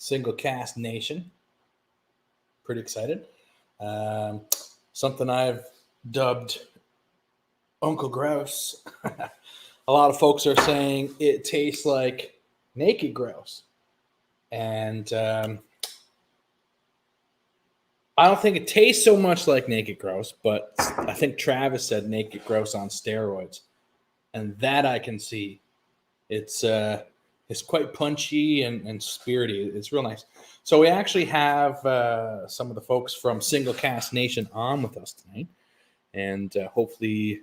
Single Cast Nation. Pretty excited. Something I've dubbed Uncle Grouse. A lot of folks are saying it tastes like naked grouse. And I don't think it tastes so much like naked grouse, but I think Travis said naked grouse on steroids. And that I can see. It's quite punchy and spirity. It's real nice. So we actually have some of the folks from Single Cast Nation on with us tonight. And hopefully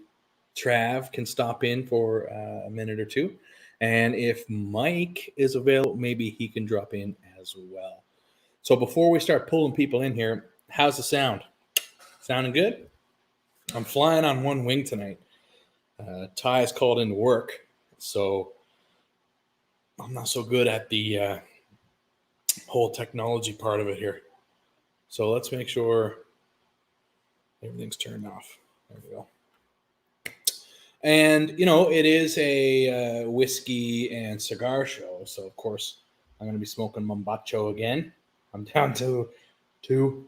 Trav can stop in for a minute or two. And if Mike is available, maybe he can drop in as well. So before we start pulling people in here, how's the sound? Sounding good? I'm flying on one wing tonight. Ty is called into work, so I'm not so good at the whole technology part of it here. So let's make sure everything's turned off. There we go. And, it is a whiskey and cigar show. So, of course, I'm going to be smoking Mombacho again. I'm down to 2.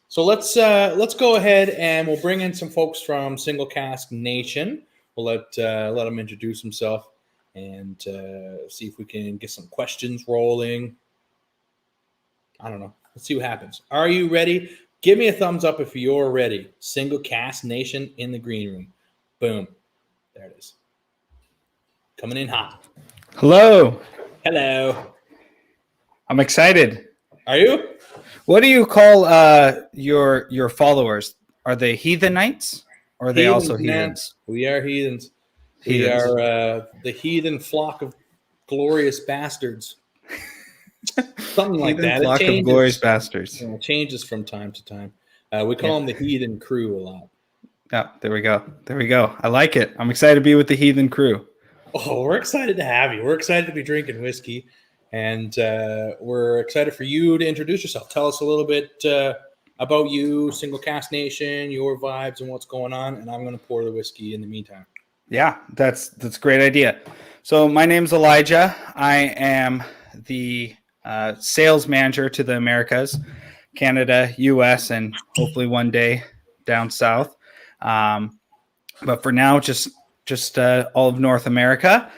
So let's go ahead and we'll bring in some folks from Single Cask Nation. We'll let them introduce themselves and see if we can get some questions rolling. I don't know. Let's see what happens. Are you ready? Give me a thumbs up if you're ready. Single Cast Nation in the green room. Boom. There it is. Coming in hot. Hello. Hello. I'm excited. Are you? What do you call your followers? Are they heathenites or are they also heathens? Man. We are heathens. We are the heathen flock of glorious bastards. Something like that. Flock of glorious bastards. It changes from time to time. We call them the heathen crew a lot. Yeah, there we go. I like it. I'm excited to be with the heathen crew. Oh, we're excited to have you. We're excited to be drinking whiskey. And we're excited for you to introduce yourself. Tell us a little bit about you, Single Cast Nation, your vibes and what's going on. And I'm going to pour the whiskey in the meantime. Yeah, that's a great idea. So my name's Elijah. I am the sales manager to the Americas, Canada, US, and hopefully one day down south. But for now, just all of North America.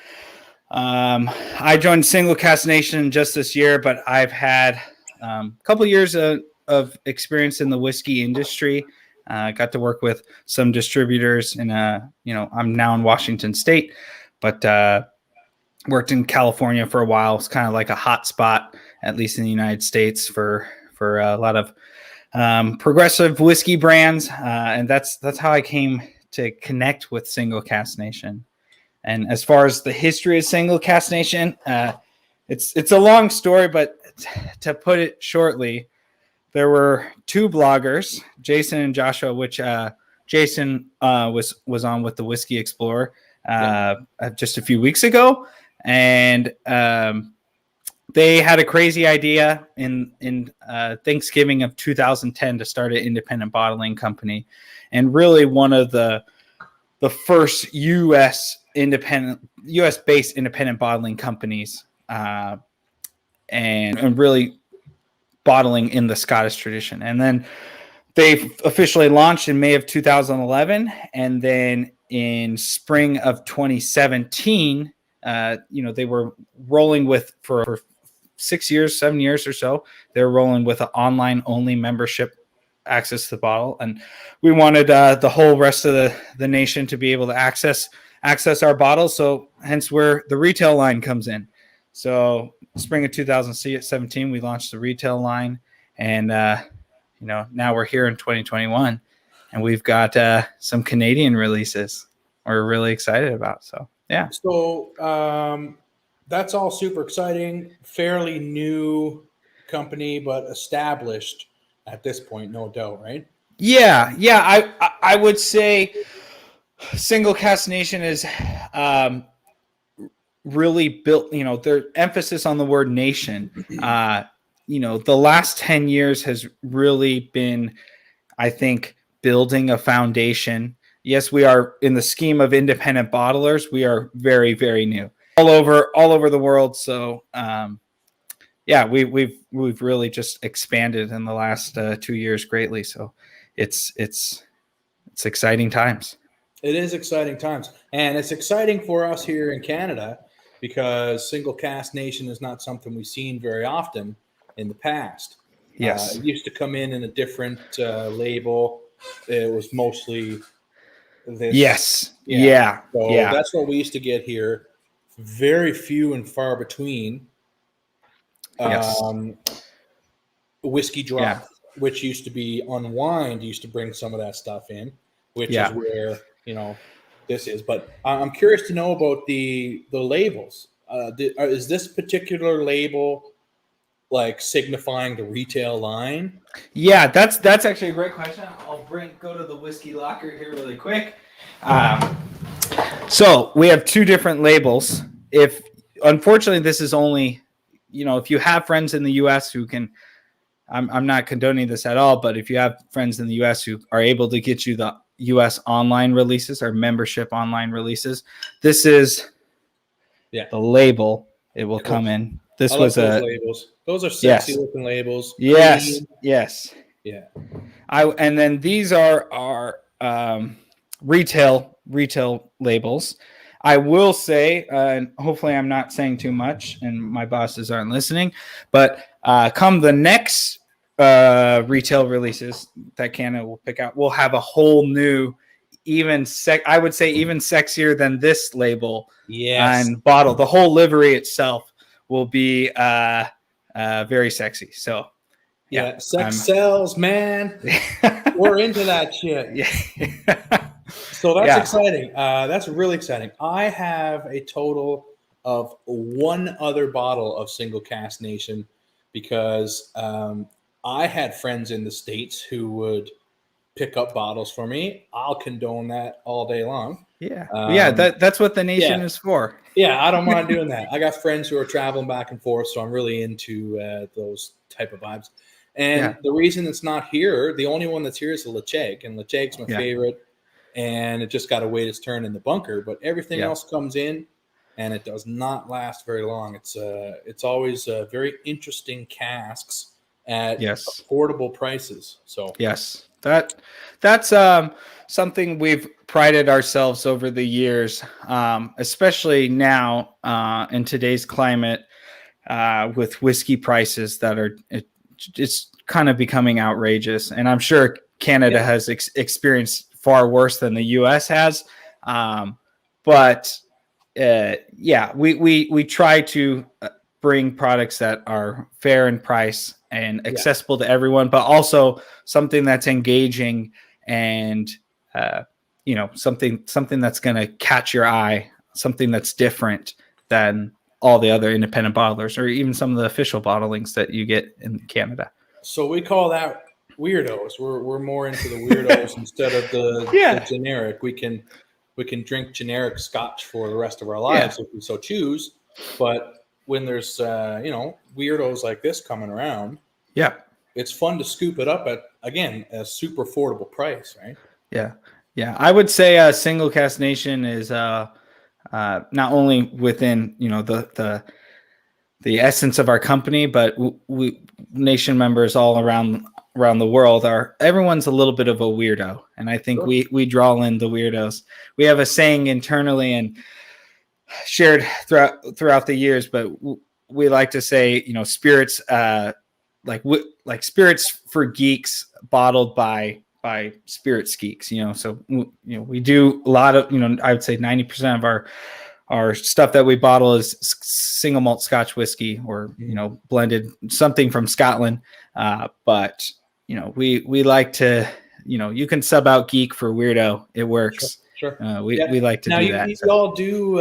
I joined Single Cast Nation just this year, but I've had a couple years of experience in the whiskey industry. Got to work with some distributors I'm now in Washington State, but worked in California for a while. It's kind of like a hot spot, at least in the United States, for a lot of progressive whiskey brands. And that's how I came to connect with Single Cast Nation. And as far as the history of Single Cast Nation, it's a long story, but to put it shortly, there were 2 bloggers, Jason and Joshua, which Jason was on with the Whiskey Explorer just a few weeks ago, and they had a crazy idea in Thanksgiving of 2010 to start an independent bottling company, and really one of the first US-based independent bottling companies, and really bottling in the Scottish tradition. And then they officially launched in May of 2011, and then in spring of 2017, they were rolling with for 7 years or so. They were rolling with an online-only membership access to the bottle, and we wanted the whole rest of the nation to be able to access our bottles. So hence where the retail line comes in. So spring of 2017, we launched the retail line, and now we're here in 2021, and we've got some Canadian releases we're really excited about. So yeah. So that's all super exciting. Fairly new company, but established at this point, no doubt, right? Yeah. I would say Single Cast Nation is really built, their emphasis on the word nation. The last 10 years has really been, I think, building a foundation. Yes, we are in the scheme of independent bottlers. We are very, very new all over the world. So yeah, we've really just expanded in the last 2 years greatly. So it's exciting times. It is exciting times, and it's exciting for us here in Canada because single cask nation is not something we've seen very often in the past. Yes. It used to come in a different label. It was mostly this, Yes. yeah. Yeah. So Yeah. that's what we used to get here. Very few and far between. Yes. Um, Whiskey Yeah. drop, which used to be unwind, used to bring some of that stuff in, which is Yeah. where this is. But I'm curious to know about the labels. Is this particular label like signifying the retail line? Yeah, that's actually a great question. I'll go to the whiskey locker here really quick. Um, so we have two different labels. If unfortunately this is only, if you have friends in the U.S. who can, I'm not condoning this at all, but if you have friends in the U.S. who are able to get you the U.S. online releases or membership online releases, this is Yeah, the label it will cool. come in. I This like was those a labels. Those are sexy yes, looking labels. yes, Clean. yes. Yeah. And then these are our retail labels. I will say, and hopefully I'm not saying too much, and my bosses aren't listening, but come the next retail releases that Canada will pick out, we'll have a whole new, I would say even sexier than this label Yes. and bottle. The whole livery itself will be very sexy. So Yeah. I'm Sex sells, man. We're into that shit. yeah. So that's Yeah. exciting. That's really exciting. I have a total of one other bottle of Single Cask Nation because I had friends in the States who would pick up bottles for me. I'll condone that all day long. Yeah. Yeah. Um, That's what the nation yeah, is for. yeah, I don't mind doing that. I got friends who are traveling back and forth, so I'm really into those type of vibes. And Yeah. the reason it's not here, the only one that's here is the Lecheg, and Lecheg's my Yeah. favorite. And it just got to wait its turn in the bunker. But everything Yeah. else comes in, and it does not last very long. It's always very interesting casks at Yes. affordable prices. So Yes. That's something we've prided ourselves over the years, especially now in today's climate with whiskey prices that are it's kind of becoming outrageous. And I'm sure Canada has experienced far worse than the U.S. has. But we try to bring products that are fair in price and accessible to everyone, but also something that's engaging and something that's going to catch your eye, something that's different than all the other independent bottlers or even some of the official bottlings that you get in Canada. So we call that weirdos. We're more into the weirdos instead of the generic. We can drink generic scotch for the rest of our lives if we so choose. But when there's weirdos like this coming around, it's fun to scoop it up at again a super affordable price, right? Yeah. I would say Single Cask Nation is not only within the essence of our company, but we nation members all around the world everyone's a little bit of a weirdo, and I think we draw in the weirdos. We have a saying internally and shared throughout the years, but we like to say spirits like spirits for geeks bottled by spirits geeks. So we do a lot of I would say 90% of our stuff that we bottle is single malt Scotch whiskey or blended something from Scotland, but we like to you can sub out geek for weirdo. It works. Sure. We like to do that. You all do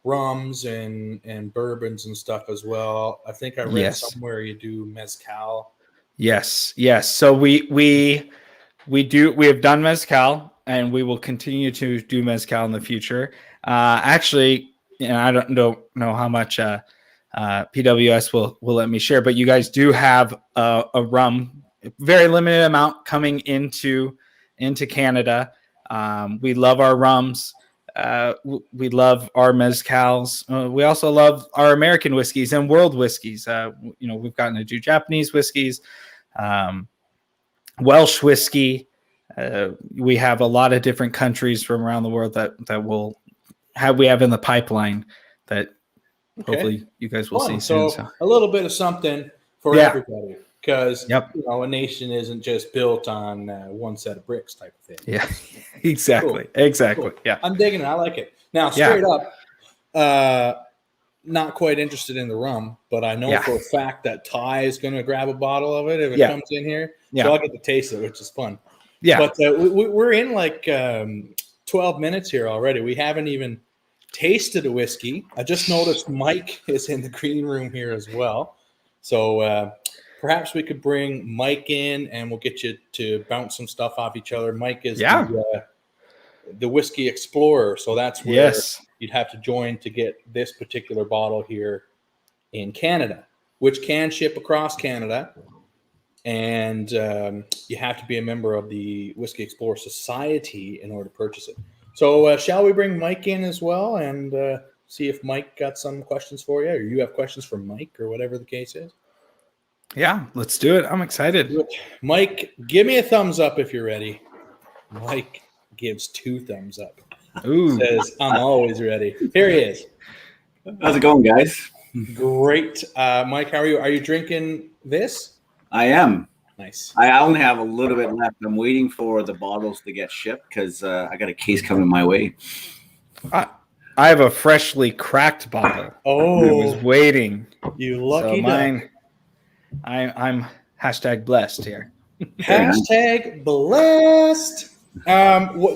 rums and bourbons and stuff as well. I think I read somewhere you do mezcal. Yes. So we have done mezcal, and we will continue to do mezcal in the future. Actually, and I don't know how much PWS will let me share, but you guys do have a rum, very limited amount coming into Canada. We love our rums. We love our mezcals. We also love our American whiskeys and world whiskeys. We've gotten to do Japanese whiskeys, Welsh whiskey. We have a lot of different countries from around the world that we have in the pipeline that hopefully you guys will see soon. So a little bit of something for everybody, because a nation isn't just built on one set of bricks type of thing. Yeah, exactly. Cool. Exactly. Cool. Yeah, I'm digging it. I like it. Now, straight up, not quite interested in the rum, but I know for a fact that Ty is going to grab a bottle of it if it comes in here. So I'll get to taste it, which is fun. Yeah. But we're in like 12 minutes here already. We haven't even tasted a whiskey. I just noticed Mike is in the green room here as well. So perhaps we could bring Mike in and we'll get you to bounce some stuff off each other. Mike is the whiskey explorer. So that's where you'd have to join to get this particular bottle here in Canada, which can ship across Canada. And you have to be a member of the Whiskey Explorer Society in order to purchase it. So shall we bring Mike in as well and see if Mike got some questions for you, or you have questions for Mike, or whatever the case is? Yeah, let's do it. I'm excited. Mike, give me a thumbs up if you're ready. Mike gives 2 thumbs up. Ooh. Says, I'm always ready. Here he is. How's it going, guys? Great. Mike, how are you? Are you drinking this? I am. Nice. I only have a little bit left. I'm waiting for the bottles to get shipped because I got a case coming my way. I have a freshly cracked bottle. Oh, I was waiting. You lucky mine. I'm #blessed here. #blessed.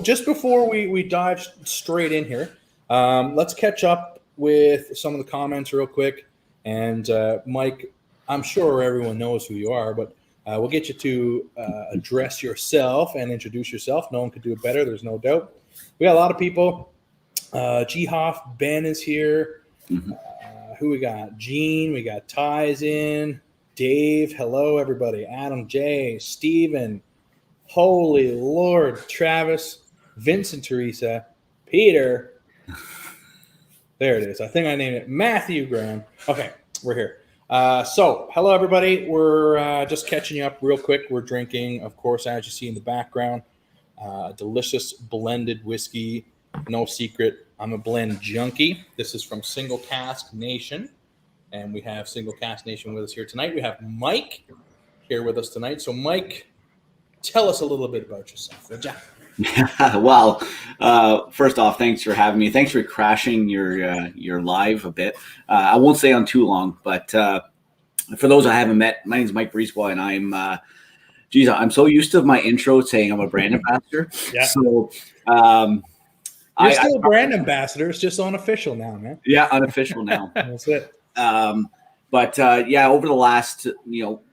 Just before we dive straight in here, let's catch up with some of the comments real quick. And Mike, I'm sure everyone knows who you are, but we'll get you to address yourself and introduce yourself. No one could do it better. There's no doubt. We got a lot of people. G. Hoff, Ben is here. Mm-hmm. Who we got? Gene. We got Ty's in. Dave. Hello, everybody. Adam J. Steven. Holy Lord. Travis. Vincent Teresa. Peter. There it is. I think I named it. Matthew Graham. Okay, we're here. So, hello, everybody. We're just catching you up real quick. We're drinking, of course, as you see in the background, delicious blended whiskey. No secret, I'm a blend junkie. This is from Single Cask Nation, and we have Single Cask Nation with us here tonight. We have Mike here with us tonight. So, Mike, tell us a little bit about yourself, would you? Well, first off, thanks for having me. Thanks for crashing your live a bit. I won't stay on too long, but for those I haven't met, my name is Mike Breezewell, and I'm so used to my intro saying I'm a brand ambassador. Yeah. So you're still a brand ambassador. It's just unofficial now, man. Yeah, unofficial now. That's it. But over the last,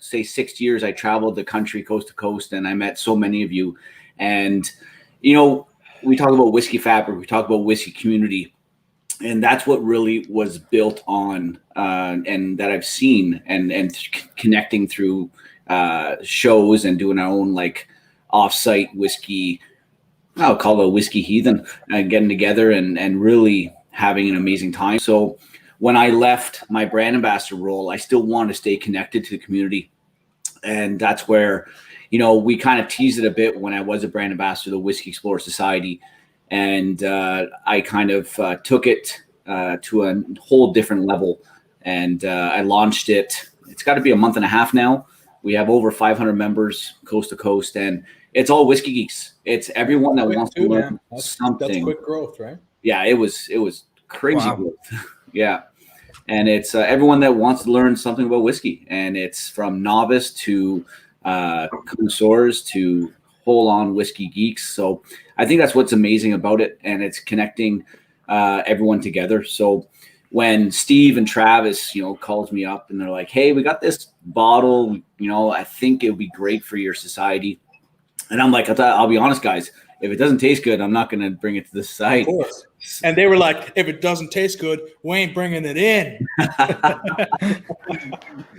say 6 years, I traveled the country coast to coast, and I met so many of you. And, we talk about whiskey fabric, we talk about whiskey community, and that's what really was built on, and that I've seen and connecting through shows and doing our own like offsite whiskey. I'll call it a whiskey heathen, getting together and really having an amazing time. So when I left my brand ambassador role, I still wanted to stay connected to the community. And that's where, we kind of teased it a bit when I was a brand ambassador of the Whiskey Explorer Society. And I kind of took it to a whole different level. And I launched it. It's got to be a month and a half now. We have over 500 members coast to coast, and it's all whiskey geeks. It's everyone that wants to learn something. That's quick growth, right? Yeah, it was crazy growth. Yeah. And it's everyone that wants to learn something about whiskey. And it's from novice to connoisseurs to full-on whiskey geeks. So I think that's what's amazing about it. And it's connecting everyone together. So when Steve and Travis, calls me up and they're like, hey, we got this bottle, I think it would be great for your society. And I'm like, I'll be honest, guys, if it doesn't taste good, I'm not going to bring it to the site. Of course. And they were like, if it doesn't taste good, we ain't bringing it in.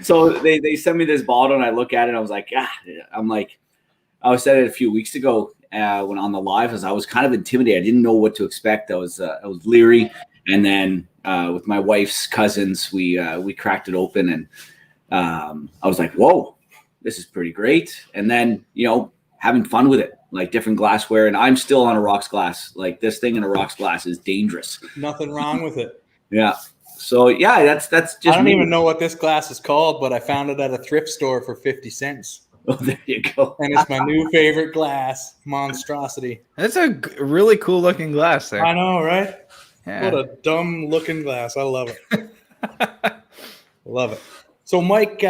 So they sent me this bottle and I look at it. And I was like, I said it a few weeks ago, when on the live, as I was kind of intimidated. I didn't know what to expect. I was leery, and then with my wife's cousins, we cracked it open, and I was like, "Whoa, this is pretty great!" And then having fun with it, like different glassware, and I'm still on a rocks glass. Like this thing in a rocks glass is dangerous. Nothing wrong with it. Yeah. So yeah, that's just. I don't even know what this glass is called, but I found it at a thrift store for 50 cents. Oh, there you go. And it's my new favorite glass, monstrosity. That's a really cool looking glass there. I know, right? Yeah. What a dumb looking glass. I love it. Love it. So, Mike,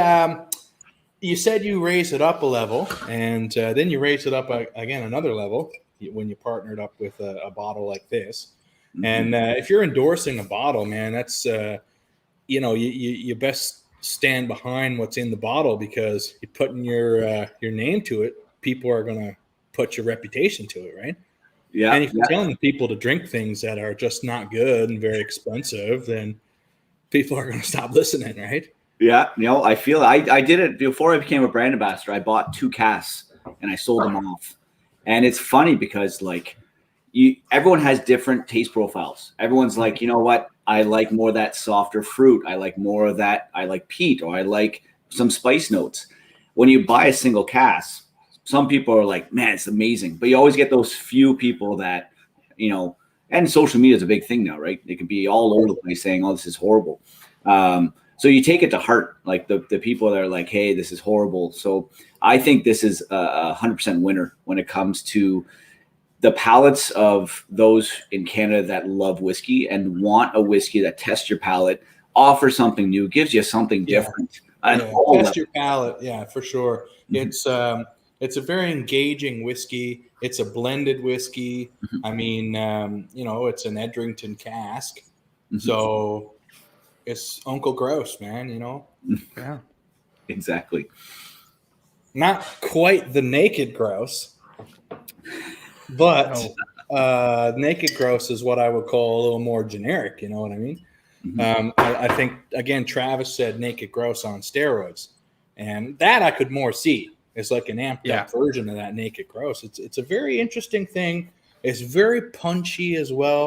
you said you raised it up a level, and then you raised it up again another level when you partnered up with a bottle like this. Mm-hmm. And if you're endorsing a bottle, man, that's you best stand behind what's in the bottle, because you're putting your name to it. People are going to put your reputation to it, right? Yeah. And if you're telling people to drink things that are just not good and very expensive, then people are going to stop listening, right? Yeah. I feel I did it before I became a brand ambassador. I bought 2 casks and I sold them off. And it's funny because everyone has different taste profiles. Everyone's like, you know what? I like more of that softer fruit. I like more of that. I like peat, or I like some spice notes. When you buy a single cask, some people are like, man, it's amazing. But you always get those few people that, and social media is a big thing now, right? They can be all over the place saying, oh, this is horrible. So you take it to heart, like the people that are like, hey, this is horrible. So I think this is a 100% winner when it comes to the palates of those in Canada that love whiskey and want a whiskey that tests your palate, offers something new, gives you something different. Test your palate. Yeah, for sure. Mm-hmm. It's a very engaging whiskey. It's a blended whiskey. Mm-hmm. I mean, it's an Edrington cask. Mm-hmm. So it's Uncle Grouse, man, Yeah. Exactly. Not quite the Naked Grouse, but Naked Grouse is what I would call a little more generic. You know what I mean? Mm-hmm. I think, again, Travis said Naked Grouse on steroids, and that I could more see. It's like an amped up version of that Naked Grouse. It's a very interesting thing. It's very punchy as well.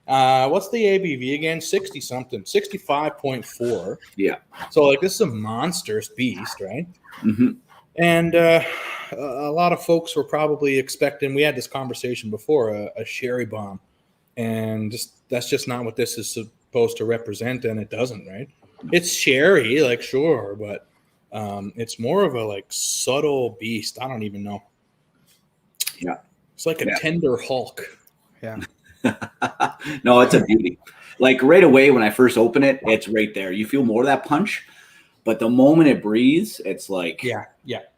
What's the ABV again? 60 something, 65.4. Yeah. So this is a monstrous beast, right? Mm-hmm. And a lot of folks were probably expecting, we had this conversation before, a sherry bomb. And that's just not what this is supposed to represent, and it doesn't, right? It's sherry, sure, but it's more of a subtle beast. I don't even know. Yeah. It's like a tender Hulk. Yeah. No, it's a beauty. Right away when I first open it, it's right there. You feel more of that punch. But the moment it breathes, it's like, yeah.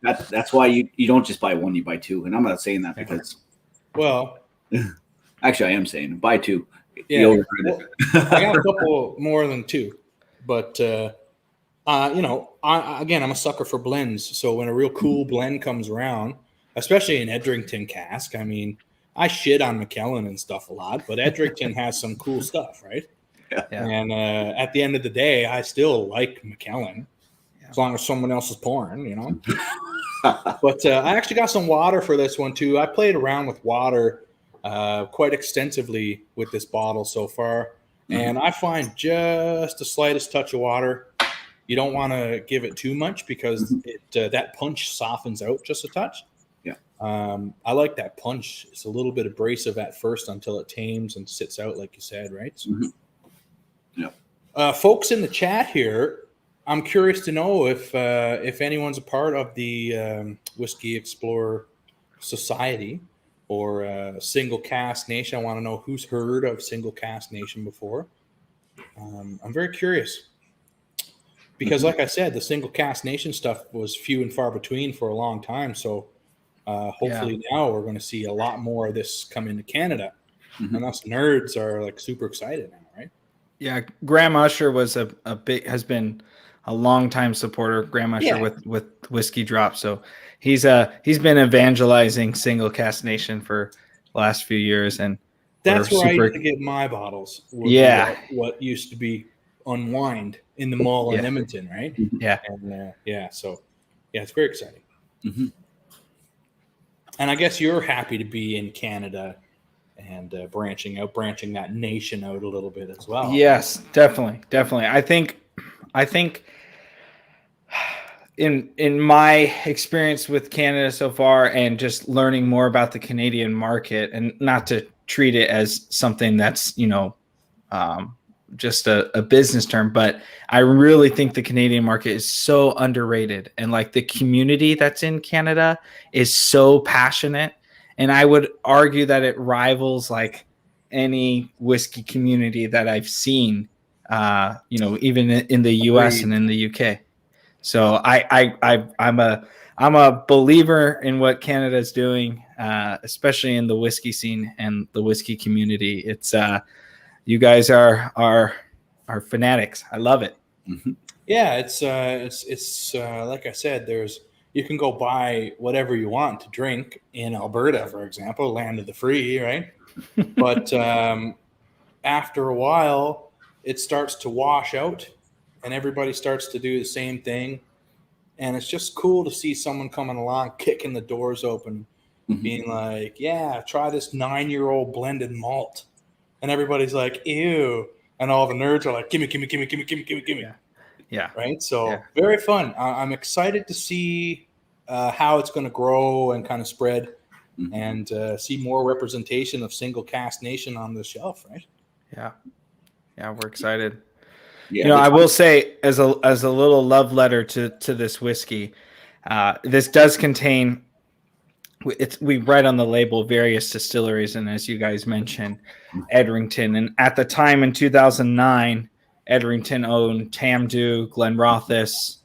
That's why you don't just buy one, you buy 2. And I'm not saying that because, well, actually I am saying buy 2. Yeah, I got a couple more than 2, but I'm a sucker for blends. So when a real cool blend comes around, especially an Edrington cask, I mean, I shit on McKellen and stuff a lot, but Edrington has some cool stuff, right? Yeah. And at the end of the day, I still like McKellen. As long as someone else is pouring, But I actually got some water for this one too. I played around with water quite extensively with this bottle so far, and I find just the slightest touch of water. You don't want to give it too much because that punch softens out just a touch. Yeah. I like that punch. It's a little bit abrasive at first until it tames and sits out, like you said, right? So, folks in the chat here, I'm curious to know if anyone's a part of the Whiskey Explorer Society or Single Cask Nation. I want to know who's heard of Single Cask Nation before. I'm very curious because, like I said, the Single Cask Nation stuff was few and far between for a long time. So hopefully now we're going to see a lot more of this come into Canada. And us nerds are super excited now, right? Yeah, Graham Usher was has been a longtime supporter, Graham Usher with Whiskey Drop. So he's been evangelizing Single Cask Nation for the last few years, and that's where I used to get my bottles. What used to be Unwind in the mall in Edmonton, right? Yeah, and so it's very exciting. And I guess you're happy to be in Canada and branching that nation out a little bit as well. Yes, definitely. I think in my experience with Canada so far, and just learning more about the Canadian market, and not to treat it as something that's just a business term, but I really think the Canadian market is so underrated, and like the community that's in Canada is so passionate, and I would argue that it rivals like any whiskey community that I've seen, even in the US and in the UK. So I'm a believer in what Canada is doing, especially in the whiskey scene and the whiskey community. It's you guys are fanatics. I love it. Mm-hmm. Yeah, it's like I said, you can go buy whatever you want to drink in Alberta, for example, land of the free, right? But after a while, it starts to wash out, and everybody starts to do the same thing. And it's just cool to see someone coming along, kicking the doors open, being like, yeah, try this 9-year-old blended malt. And everybody's like, ew. And all the nerds are like, gimme. Yeah. Right? So very fun. I'm excited to see how it's going to grow and kind of spread, and see more representation of single cask nation on the shelf, right? Yeah, we're excited. Yeah, I will say, as a little love letter to this whiskey, this does contain, we write on the label various distilleries, and as you guys mentioned, Edrington. And at the time in 2009, Edrington owned Tamdhu, Glenrothes,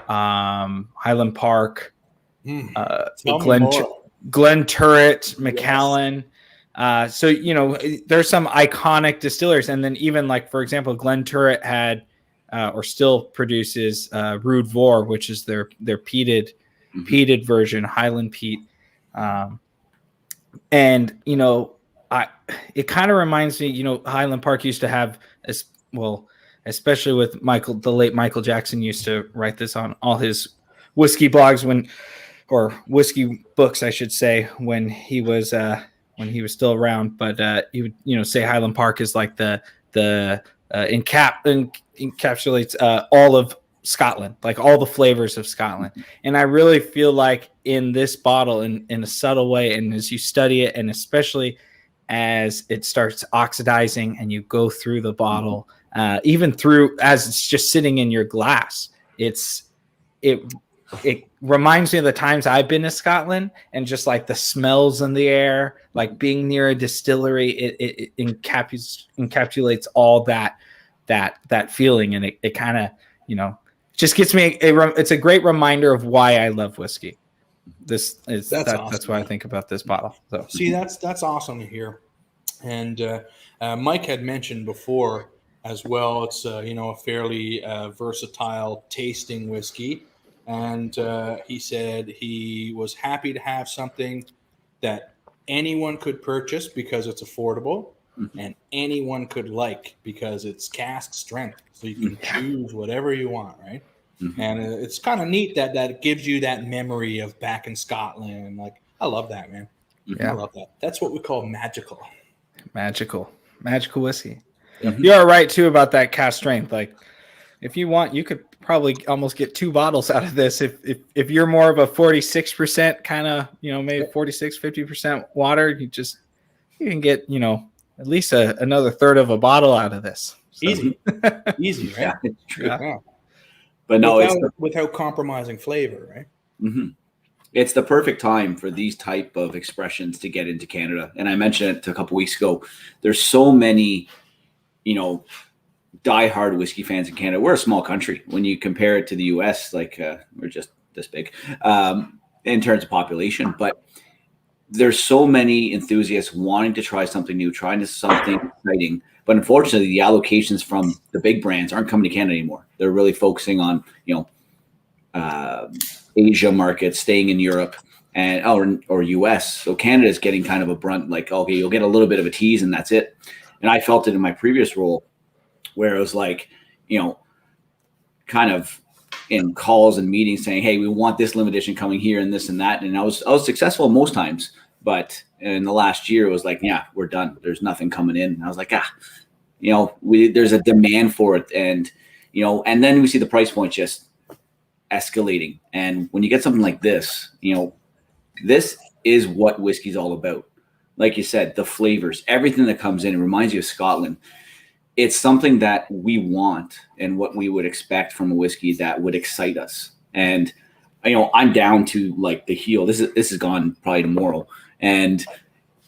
Highland Park, Glen Turret, Macallan. Yes. So there's some iconic distilleries, and then even like, for example, Glen Turret had or still produces Rude Vor, which is their peated version, Highland peat. And it kind of reminds me, Highland Park used to have especially with the late Michael Jackson used to write this on all his whiskey blogs or whiskey books, I should say, when he was still around. But he would, say Highland Park is like the encapsulates all of Scotland, like all the flavors of Scotland. And I really feel like in this bottle, in a subtle way, and as you study it, and especially as it starts oxidizing and you go through the bottle, even through as it's just sitting in your glass, it reminds me of the times I've been to Scotland, and just like the smells in the air, like being near a distillery, it encapsulates all that feeling. And it kind of, just gets me it's a great reminder of why I love whiskey. That's why I think about this bottle. So see, that's awesome to hear. And Mike had mentioned before as well, it's a fairly versatile tasting whiskey. And he said he was happy to have something that anyone could purchase because it's affordable, and anyone could like because it's cask strength. So you can choose whatever you want, right? And it's kind of neat that it gives you that memory of back in Scotland. Like, I love that, man. I love that. That's what we call magical whiskey. You are right too about that cask strength. Like, if you want, you could probably almost get 2 bottles out of this. If you're more of a 46% kind of, maybe 46-50% water, you can get, at least another third of a bottle out of this. So. Easy, right? Yeah, it's true. Yeah. But no, without compromising flavor, right? It's the perfect time for these type of expressions to get into Canada. And I mentioned it a couple weeks ago. There's so many, diehard whiskey fans in Canada. We're a small country when you compare it to the US. Like we're just this big in terms of population, but there's so many enthusiasts wanting to try something new, trying something exciting. But unfortunately, the allocations from the big brands aren't coming to Canada anymore. They're really focusing on Asia markets, staying in Europe or US. So Canada is getting kind of a brunt. Like, okay, you'll get a little bit of a tease and that's it. And I felt it in my previous role, where it was like, kind of in calls and meetings saying, hey, we want this limited edition coming here and this and that. And I was successful most times, but in the last year it was like, yeah, we're done. There's nothing coming in. And I was like, there's a demand for it. And, and then we see the price point just escalating. And when you get something like this, this is what whiskey's all about. Like you said, the flavors, everything that comes in, it reminds you of Scotland. It's something that we want and what we would expect from a whiskey that would excite us. And, I'm down to like the heel. This is gone probably tomorrow. And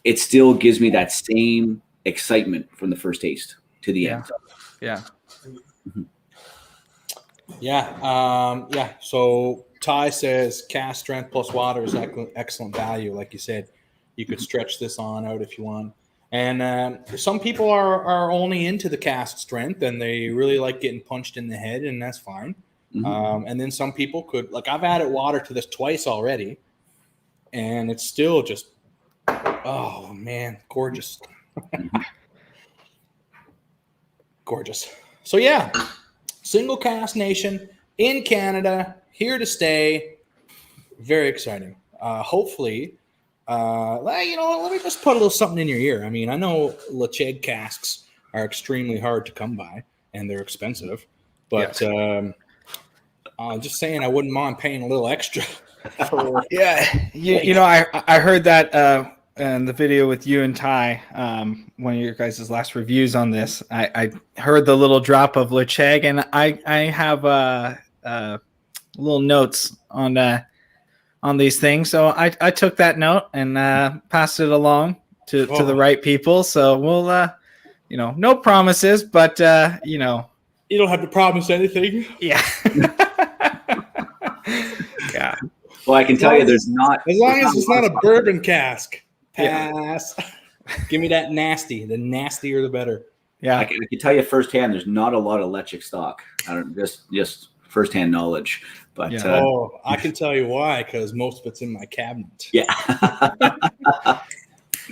it still gives me that same excitement from the first taste to the end. Yeah. Yeah. So Ty says cask strength plus water is excellent value. Like you said, you could stretch this on out if you want. And some people are only into the cask strength and they really like getting punched in the head, and that's fine. And then some people could, like, I've added water to this twice already, and it's still just, oh man, gorgeous. Gorgeous. So yeah, single cask nation in Canada, here to stay. Very exciting. Hopefully, let me just put a little something in your ear. I mean, I know Lecheg casks are extremely hard to come by and they're expensive, but I'm just saying I wouldn't mind paying a little extra. I heard that in the video with you and Ty, one of your guys' last reviews on this. I heard the little drop of Lecheg, and I have little notes on these things. So I took that note and passed it along to the right people. So we'll, no promises, but you don't have to promise anything. Yeah. Yeah. Well, I can tell you there's not. As long as it's not a bourbon cask. Pass. Yeah. Give me that nasty. The nastier the better. Yeah. I can tell you firsthand, there's not a lot of Lecheg stock. I don't just firsthand knowledge. But I can tell you why, because most of it's in my cabinet. Yeah.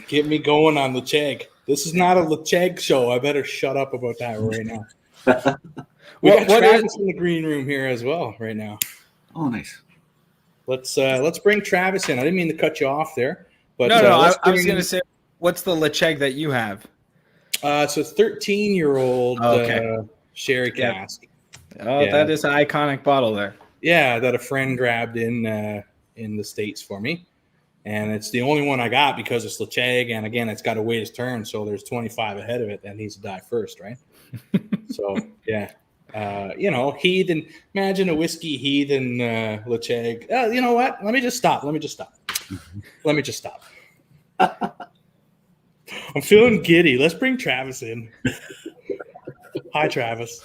Get me going on Lecheg. This is not a Lecheg show. I better shut up about that right now. We got Travis in the green room here as well right now. Oh, nice. Let's bring Travis in. I didn't mean to cut you off there, but I was going to say, what's the Lecheg that you have? It's a 13-year-old sherry cask. Oh, yeah. That is an iconic bottle there. Yeah, that a friend grabbed in the States for me, and it's the only one I got because it's Lecheg, and again, it's got to wait its turn, so there's 25 ahead of it that needs to die first, right? So yeah. Heathen. Imagine a whiskey heathen Lecheg. You know what? Let me just stop. I'm feeling giddy. Let's bring Travis in. Hi, Travis.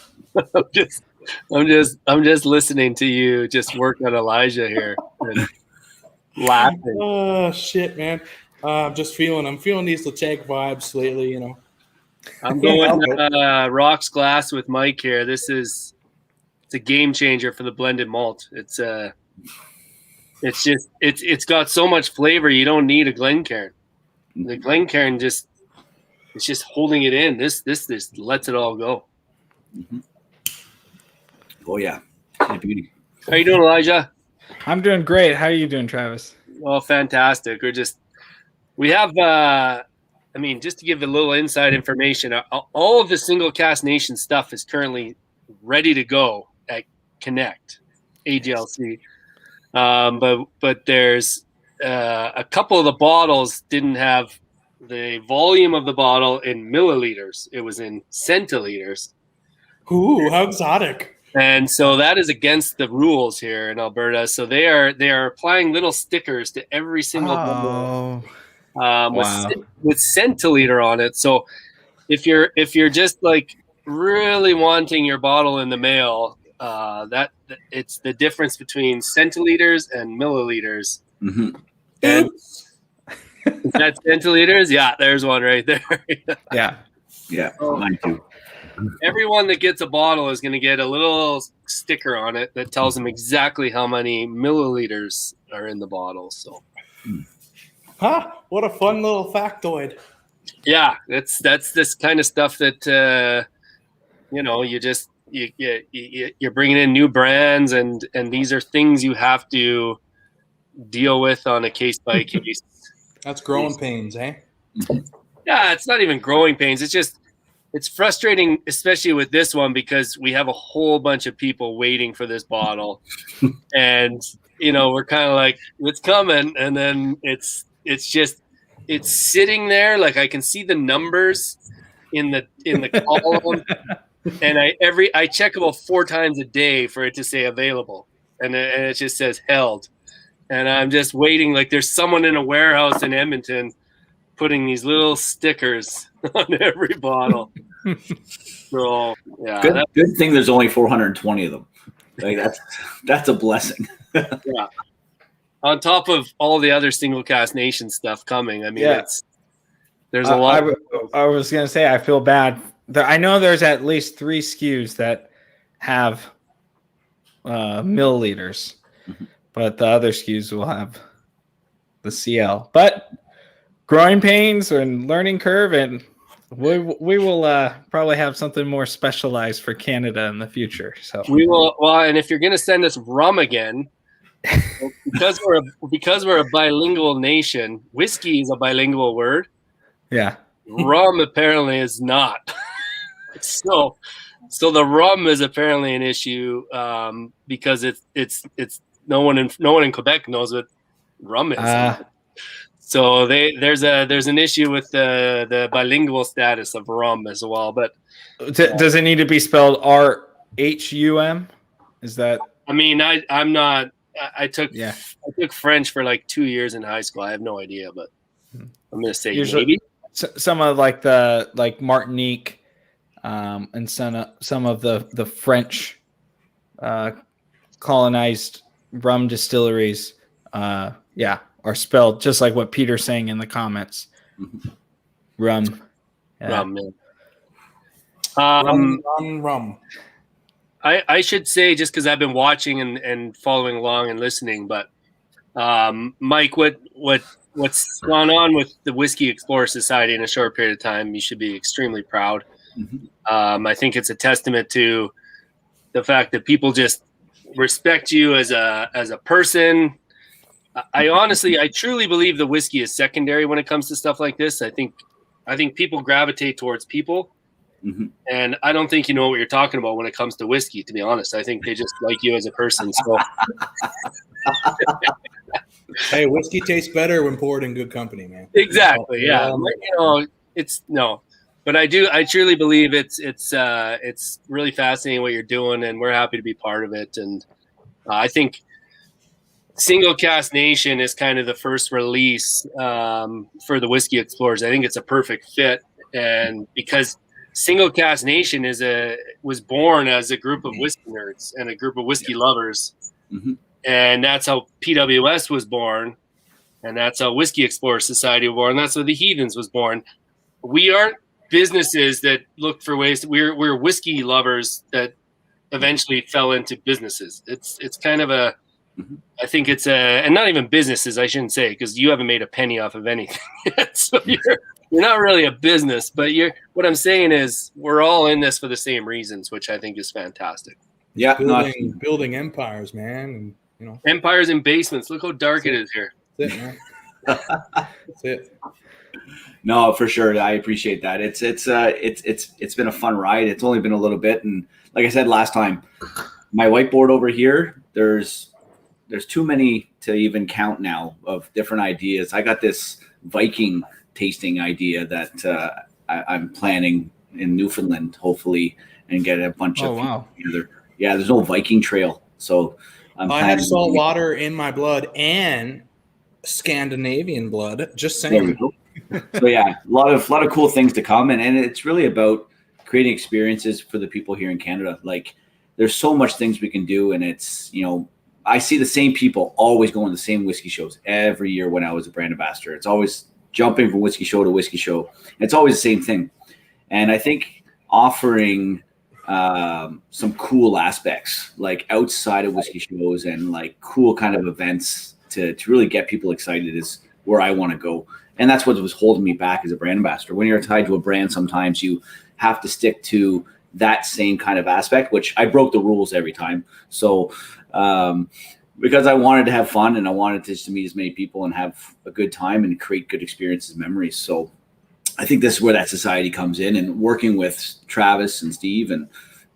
I'm just listening to you just work on Elijah here and laughing. Oh shit, man. I'm feeling these Lecheg vibes lately, I'm going rocks glass with Mike here. It's a game changer for the blended malt. It's got so much flavor. You don't need a Glencairn. The Glencairn it's just holding it in. This lets it all go. Mm-hmm. Oh yeah, beauty. How you doing, Elijah? I'm doing great. How are you doing, Travis? Well, fantastic. We have. Just to give a little inside information, all of the single cask nation stuff is currently ready to go at Connect AGLC. But there's a couple of the bottles didn't have the volume of the bottle in milliliters. It was in centiliters. Ooh, how exotic. And so that is against the rules here in Alberta. So they are applying little stickers to every single bottle. With centiliter on it. So if you're just like really wanting your bottle in the mail, that it's the difference between centiliters and milliliters. Mm-hmm. And is that centiliters? Yeah, there's one right there. Yeah. Mine too. Everyone that gets a bottle is going to get a little sticker on it that tells them exactly how many milliliters are in the bottle. So. Huh? What a fun little factoid. Yeah, that's this kind of stuff that you you're bringing in new brands, and these are things you have to deal with on a case by case. That's growing pains, eh? Yeah, it's not even growing pains. It's frustrating, especially with this one, because we have a whole bunch of people waiting for this bottle, and we're kind of like, it's coming, and then it's sitting there. Like, I can see the numbers in the column, and I check about 4 times a day for it to say available, and it just says held, and I'm just waiting. Like, there's someone in a warehouse in Edmonton putting these little stickers on every bottle. So yeah, good thing there's only 420 of them. Like, that's a blessing. Yeah. On top of all the other single cast nation stuff coming, I mean, there's a lot. I was gonna say, I feel bad. I know there's at least 3 SKUs that have milliliters, but the other SKUs will have the CL. But growing pains and learning curve, and we will probably have something more specialized for Canada in the future. So we will. Well, and if you're going to send us rum again, because we're a bilingual nation, whiskey is a bilingual word. Yeah, rum apparently is not. So the rum is apparently an issue because it's no one in Quebec knows what rum is. So there's an issue with the bilingual status of rum as well. But does it need to be spelled RHUM? Is that? I mean, I'm not. I took French for like 2 years in high school. I have no idea, but I'm gonna say maybe some of like Martinique and some of the French colonized rum distilleries. Are spelled just like what Peter's saying in the comments. Rum. Yeah. Rum, man. Rum. I should say, just because I've been watching and following along and listening, but Mike, what's gone on with the Whiskey Explorer Society in a short period of time, you should be extremely proud. I think it's a testament to the fact that people just respect you as a person. I truly believe the whiskey is secondary when it comes to stuff like this. I think people gravitate towards people, and I don't think you know what you're talking about when it comes to whiskey. To be honest, I think they just like you as a person. So, hey, whiskey tastes better when poured in good company, man. Exactly. Yeah. But I truly believe it's really fascinating what you're doing, and we're happy to be part of it. And I think Single Cast Nation is kind of the first release for the Whiskey Explorers. I think it's a perfect fit, and because Single Cast Nation was born as a group of whiskey nerds and a group of whiskey lovers, and that's how PWS was born, and that's how Whiskey Explorer Society was born. That's how the Heathens was born. We aren't businesses that look for ways. We're whiskey lovers that eventually fell into businesses. It's kind of a I think it's and not even businesses, I shouldn't say, because you haven't made a penny off of anything yet. So you're not really a business, but what I'm saying is we're all in this for the same reasons, which I think is fantastic. Yeah, building empires, man, and empires in basements. Look how dark it is here. That's it, man. That's it. No, for sure. I appreciate that. It's been a fun ride. It's only been a little bit, and like I said last time, my whiteboard over here, there's too many to even count now of different ideas. I got this Viking tasting idea that I'm planning in Newfoundland, hopefully, and get a bunch of people together. Yeah, there's no Viking trail, so I have salt water in my blood and Scandinavian blood. Just saying. There we go. So yeah, a lot of cool things to come, and it's really about creating experiences for the people here in Canada. Like, there's so much things we can do, and it's I see the same people always going to the same whiskey shows every year. When I was a brand ambassador, it's always jumping from whiskey show to whiskey show. It's always the same thing, and I think offering some cool aspects like outside of whiskey shows and like cool kind of events to really get people excited is where I want to go. And that's what was holding me back as a brand ambassador. When you're tied to a brand, sometimes you have to stick to that same kind of aspect, which I broke the rules every time. So because I wanted to have fun and I wanted to meet as many people and have a good time and create good experiences and memories. So I think this is where that society comes in, and working with Travis and Steve and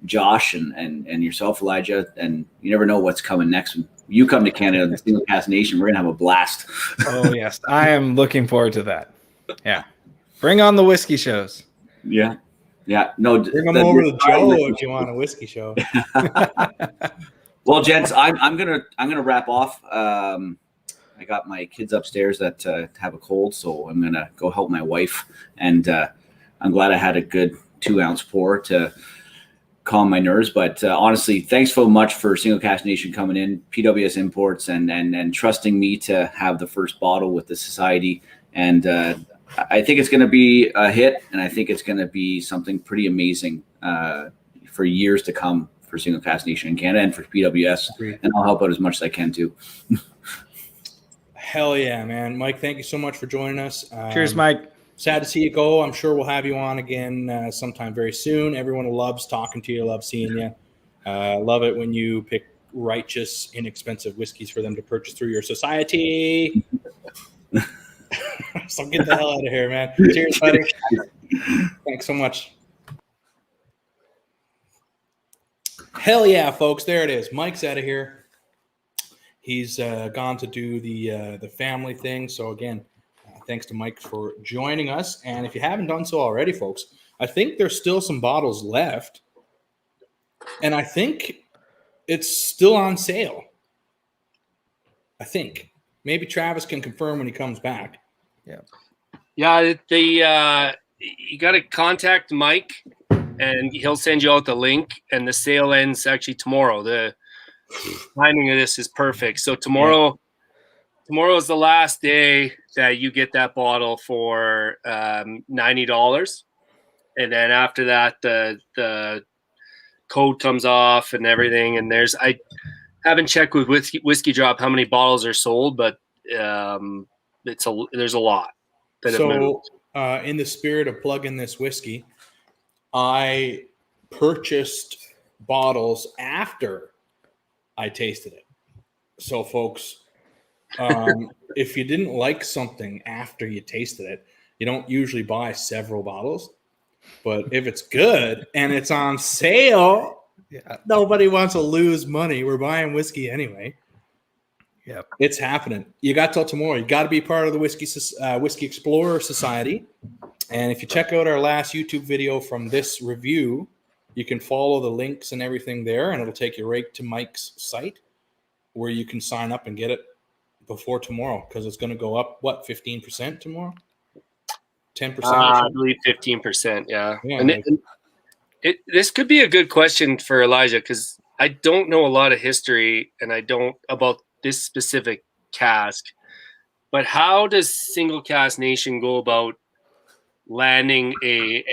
Josh and yourself, Elijah, and you never know what's coming next. When you come to Canada and the Single Cask Nation, we're going to have a blast. Oh, yes. I am looking forward to that. Yeah. Bring on the whiskey shows. Yeah. Yeah. No, bring them over to Joe if you want a whiskey show. Well, gents, I'm gonna wrap off. I got my kids upstairs that have a cold, so I'm gonna go help my wife. And I'm glad I had a good 2-ounce pour to calm my nerves. But honestly, thanks so much for Single Cask Nation coming in, PWS Imports, and trusting me to have the first bottle with the society. And I think it's going to be a hit, and I think it's going to be something pretty amazing for years to come for Single Cask Nation in Canada and for PWS. Agreed. And I'll help out as much as I can too. Hell yeah, man. Mike, thank you so much for joining us. Cheers, Mike. Sad to see you go. I'm sure we'll have you on again sometime very soon. Everyone loves talking to you, loves seeing you. Love it when you pick righteous, inexpensive whiskeys for them to purchase through your society. So get the hell out of here, man. Cheers, buddy. Thanks so much. Hell yeah, folks. There it is. Mike's out of here. He's gone to do the family thing. So again, thanks to Mike for joining us. And if you haven't done so already, folks, I think there's still some bottles left. And I think it's still on sale. I think. Maybe Travis can confirm when he comes back. Yeah. Yeah, you got to contact Mike, and he'll send you out the link. And the sale ends actually tomorrow. The timing of this is perfect. So tomorrow is the last day that you get that bottle for $90, and then after that, the code comes off and everything. And I haven't checked with Whiskey Drop how many bottles are sold, but there's a lot. So, in the spirit of plugging this whiskey, I purchased bottles after I tasted it. So, folks, if you didn't like something after you tasted it, you don't usually buy several bottles. But if it's good and it's on sale, nobody wants to lose money. We're buying whiskey anyway. Yep. It's happening. You got till tomorrow. You got to be part of the Whiskey Explorer Society. And if you check out our last YouTube video from this review, you can follow the links and everything there, and it'll take you right to Mike's site where you can sign up and get it before tomorrow, because it's going to go up, 15% tomorrow? 10%? I believe 15%, yeah. And this could be a good question for Elijah, because I don't know a lot of history, and I don't about this specific cask. But how does Single Cask Nation go about landing a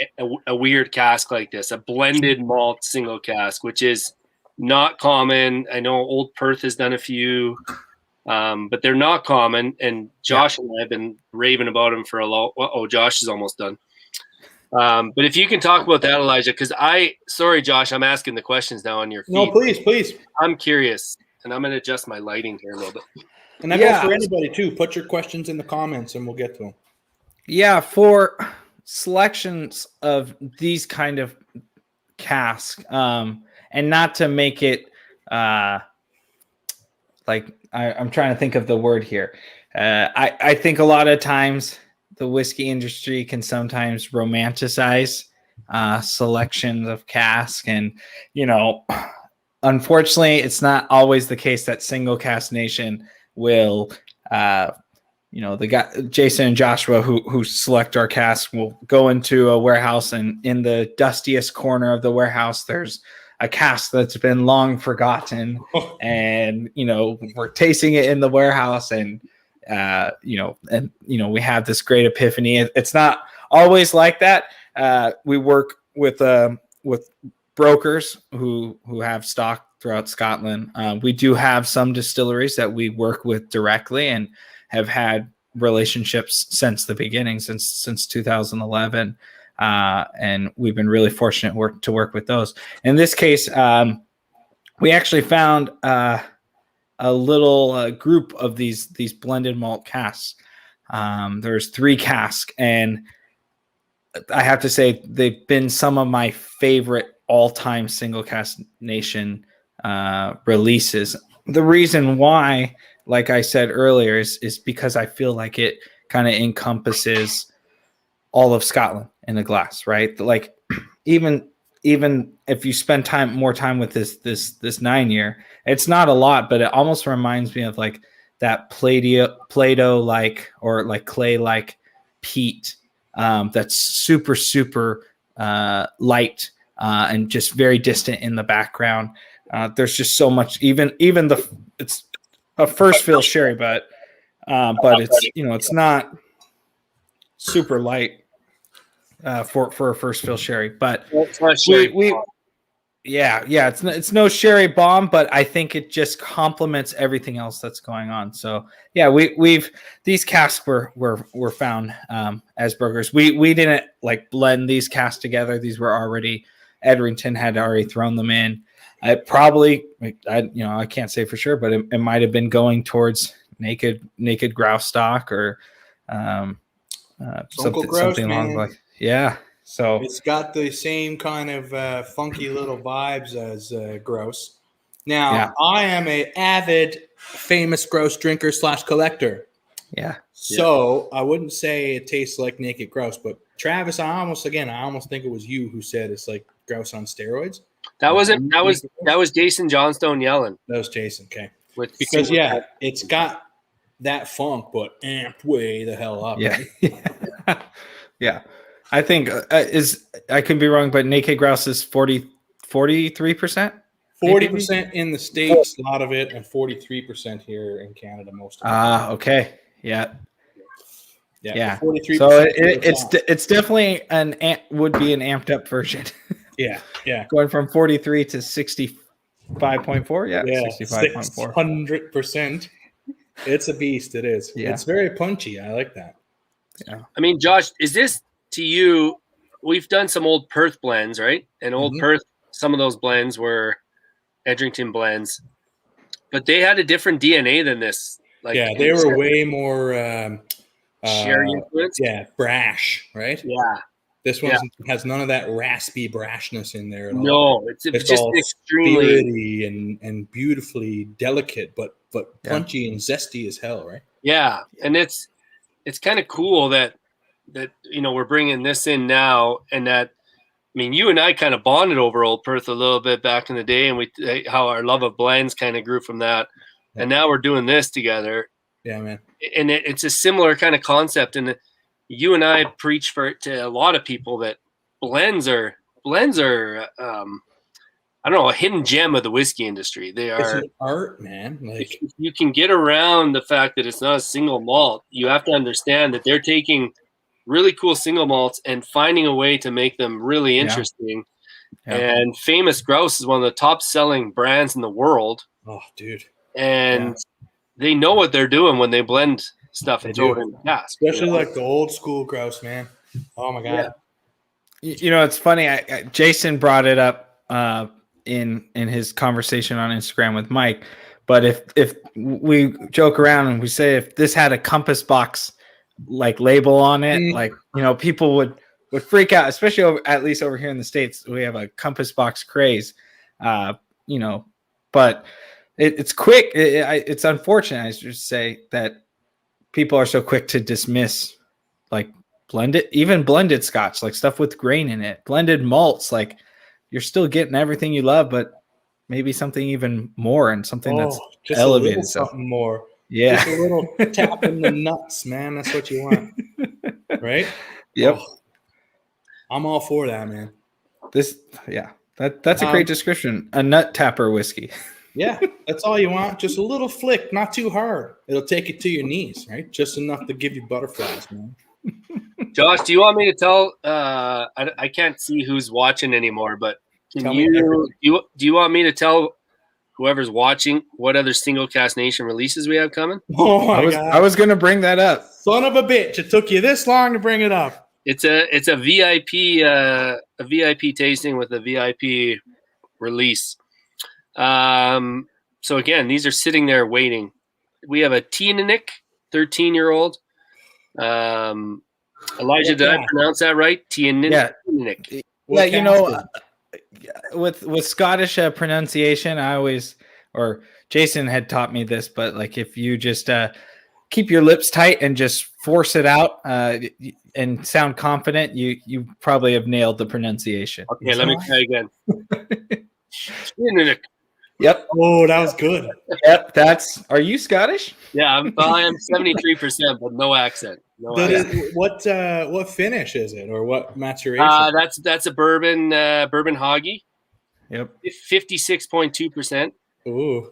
weird cask like this, a blended malt single cask, which is not common? I know Old Perth has done a few, but they're not common. And Josh and I have been raving about them for a long. Oh, Josh is almost done. But if you can talk about that, Elijah, because sorry, Josh, I'm asking the questions now on your feed. No, please. I'm curious, and I'm going to adjust my lighting here a little bit. And that goes for anybody too. Put your questions in the comments, and we'll get to them. Yeah, for selections of these kind of casks, and not to make it like I'm trying to think of the word here. I think a lot of times the whiskey industry can sometimes romanticize selections of cask, and unfortunately, it's not always the case that Single Cask Nation will. The guy Jason and Joshua who select our cask will go into a warehouse, and in the dustiest corner of the warehouse, there's a cask that's been long forgotten, and we're tasting it in the warehouse, and we have this great epiphany. It's not always like that. We work with brokers who have stock throughout Scotland. We do have some distilleries that we work with directly and have had relationships since the beginning, since 2011. and we've been really fortunate to work with those. In this case, we actually found a little group of these blended malt casks. There's 3 casks, and I have to say they've been some of my favorite all-time single cask nation releases. The reason why, like I said earlier, is because I feel like it kind of encompasses all of Scotland in a glass, right? Like even if you spend more time with this 9-year, it's not a lot, but it almost reminds me of like that Play-Doh like, or like clay like peat, that's super light and just very distant in the background. There's just so much. Even it's a first fill sherry, but it's it's not super light for a first fill sherry. But it's no sherry bomb, but I think it just complements everything else that's going on. So yeah, we've these casks were found as burgers. We didn't like blend these casks together. These were already, Edrington had already thrown them in. I can't say for sure, but it might have been going towards naked grouse stock or something along like So it's got the same kind of funky little vibes as grouse. Now, I am a avid famous grouse drinker / collector. Yeah. So I wouldn't say it tastes like naked grouse, but Travis, I almost think it was you who said it's like grouse on steroids. That was Jason Johnstone yelling. That was Jason, okay. Because it's got that funk, but amped way the hell up. Yeah. Right? Yeah. I think I could be wrong, but naked grouse is 43%. 40% in the States, a lot of it, and 43% here in Canada, most of it. Okay. Yeah. 43%. So it's definitely would be an amped up version. Yeah. Going from 43 to 65.4. Yeah. 65.4. 600%. It's a beast. It is. Yeah. It's very punchy. I like that. Yeah. I mean, Josh, is this to you? We've done some old Perth blends, right? And old Perth, some of those blends were Edrington blends, but they had a different DNA than this. Like, they were way more sherry influence. Brash, right? Yeah. This one has none of that raspy brashness in there at all. No, it's just all extremely and beautifully delicate, but punchy and zesty as hell, right? Yeah, and it's kind of cool that we're bringing this in now, and that, I mean, you and I kind of bonded over Old Perth a little bit back in the day, and how our love of blends kind of grew from that, and now we're doing this together. Yeah, man. And it's a similar kind of concept, and you and I preach for it to a lot of people that blends are I don't know, a hidden gem of the whiskey industry. They are, it's an art, man. Like, if you can get around the fact that it's not a single malt, you have to understand that they're taking really cool single malts and finding a way to make them really interesting. Yeah. And Famous Grouse is one of the top selling brands in the world. Oh, dude. And they know what they're doing when they blend stuff and throw it in the cask. Especially like the old school grouse, man. Oh my god. Yeah. It's funny. Jason brought it up in his conversation on Instagram with Mike. But if we joke around and we say if this had a compass box like label on it, like people would freak out, especially at least over here in the States. We have a compass box craze, but it's quick. It's unfortunate, I should say, that people are so quick to dismiss like blended scotch, like stuff with grain in it, blended malts. Like, you're still getting everything you love, but maybe something even more, and something that's just elevated. A little something more. Yeah. Just a little tap in the nuts, man. That's what you want. Right? Yep. Oh, I'm all for that, man. That's a great description. A nut tapper whiskey. Yeah, that's all you want. Just a little flick, not too hard. It'll take you to your knees, right? Just enough to give you butterflies, man. Josh, do you want me to tell? I can't see who's watching anymore, but do you want me to tell whoever's watching what other single cask nation releases we have coming? Oh my god! I was going to bring that up. Son of a bitch! It took you this long to bring it up. It's a VIP tasting with a VIP release. So again, these are sitting there waiting. We have a Tinanik, 13-year-old. Elijah, did I pronounce that right? Tinanik. Yeah. What Yeah, you know, cask with Scottish pronunciation, or Jason had taught me this, but like if you just keep your lips tight and just force it out and sound confident, you probably have nailed the pronunciation. Okay, let me try again. Tinanik. Yep. Oh, that was good. Yep. Are you Scottish? Yeah, I am 73%, but no accent. No accent. What finish is it, or what maturation? That's a bourbon hoggy. Yep. 56.2%. Ooh.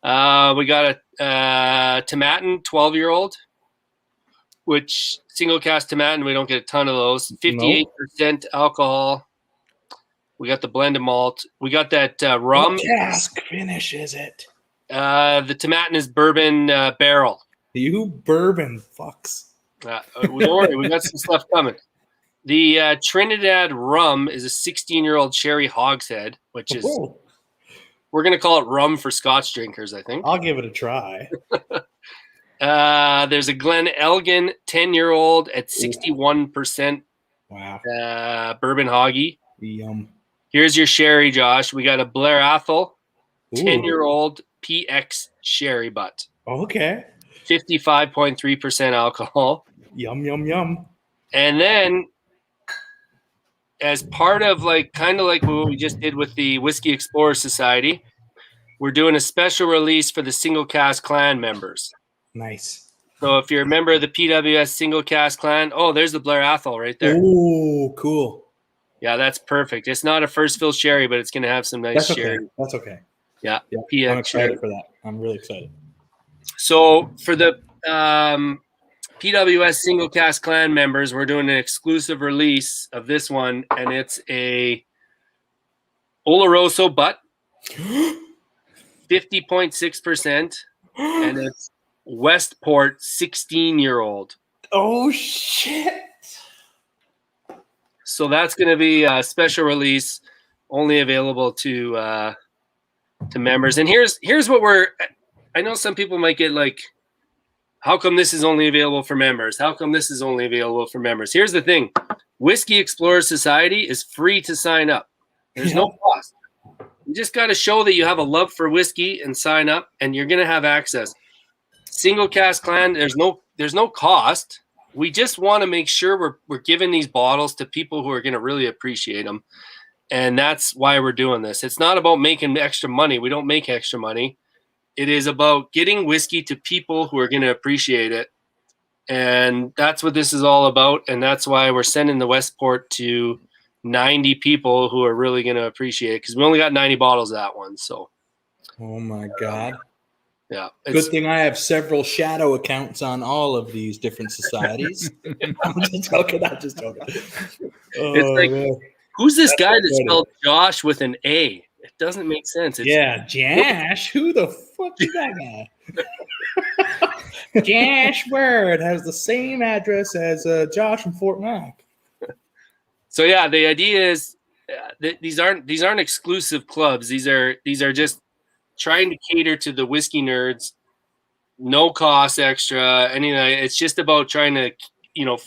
We got a Tomatin 12-year-old, which single cast Tomatin, we don't get a ton of those. 58% alcohol. We got the blended malt. We got that rum. What cask finish is it? The Tomatin is bourbon barrel. You bourbon fucks. Don't worry, we got some stuff coming. The Trinidad rum is a 16-year-old sherry hogshead, which is we're gonna call it rum for Scotch drinkers, I think. I'll give it a try. There's a Glen Elgin 10-year-old at 61%. Wow. Bourbon hoggy. Yum. Here's your sherry, Josh. We got a Blair Athol 10-year-old PX sherry butt. Okay. 55.3% alcohol. Yum, yum, yum. And then as part of kind of like what we just did with the Whiskey Explorer Society, we're doing a special release for the Single Cask Clan members. Nice. So if you're a member of the PWS Single Cask Clan, there's the Blair Athol right there. Ooh, cool. Yeah, that's perfect. It's not a first fill sherry, but it's going to have some nice sherry. That's okay. Yeah, I'm excited for that. I'm really excited. So for the PWS Single Cask Clan members, we're doing an exclusive release of this one, and it's a Oloroso butt, 50.6%, and it's Westport 16-year-old. Oh shit! So that's going to be a special release, only available to members. And here's what I know some people might get like, how come this is only available for members? How come this is only available for members? Here's the thing. Whiskey Explorer Society is free to sign up. There's no cost. You just got to show that you have a love for whiskey and sign up, and you're going to have access. Single Cask Clan, there's no cost. We just want to make sure we're giving these bottles to people who are going to really appreciate them. And that's why we're doing this. It's not about making extra money. We don't make extra money. It is about getting whiskey to people who are going to appreciate it. And that's what this is all about. And that's why we're sending the Westport to 90 people who are really going to appreciate it, because we only got 90 bottles of that one. So, oh my God. Yeah. Good thing I have several shadow accounts on all of these different societies. I'm just joking. It's like, man. Who's this guy that spelled Josh with an A? It doesn't make sense. Josh. Who the fuck is that guy? Josh Bird has the same address as Josh from Fort Mac. So yeah, the idea is these aren't exclusive clubs. These are just trying to cater to the whiskey nerds. No cost extra. Anything. It's just about trying to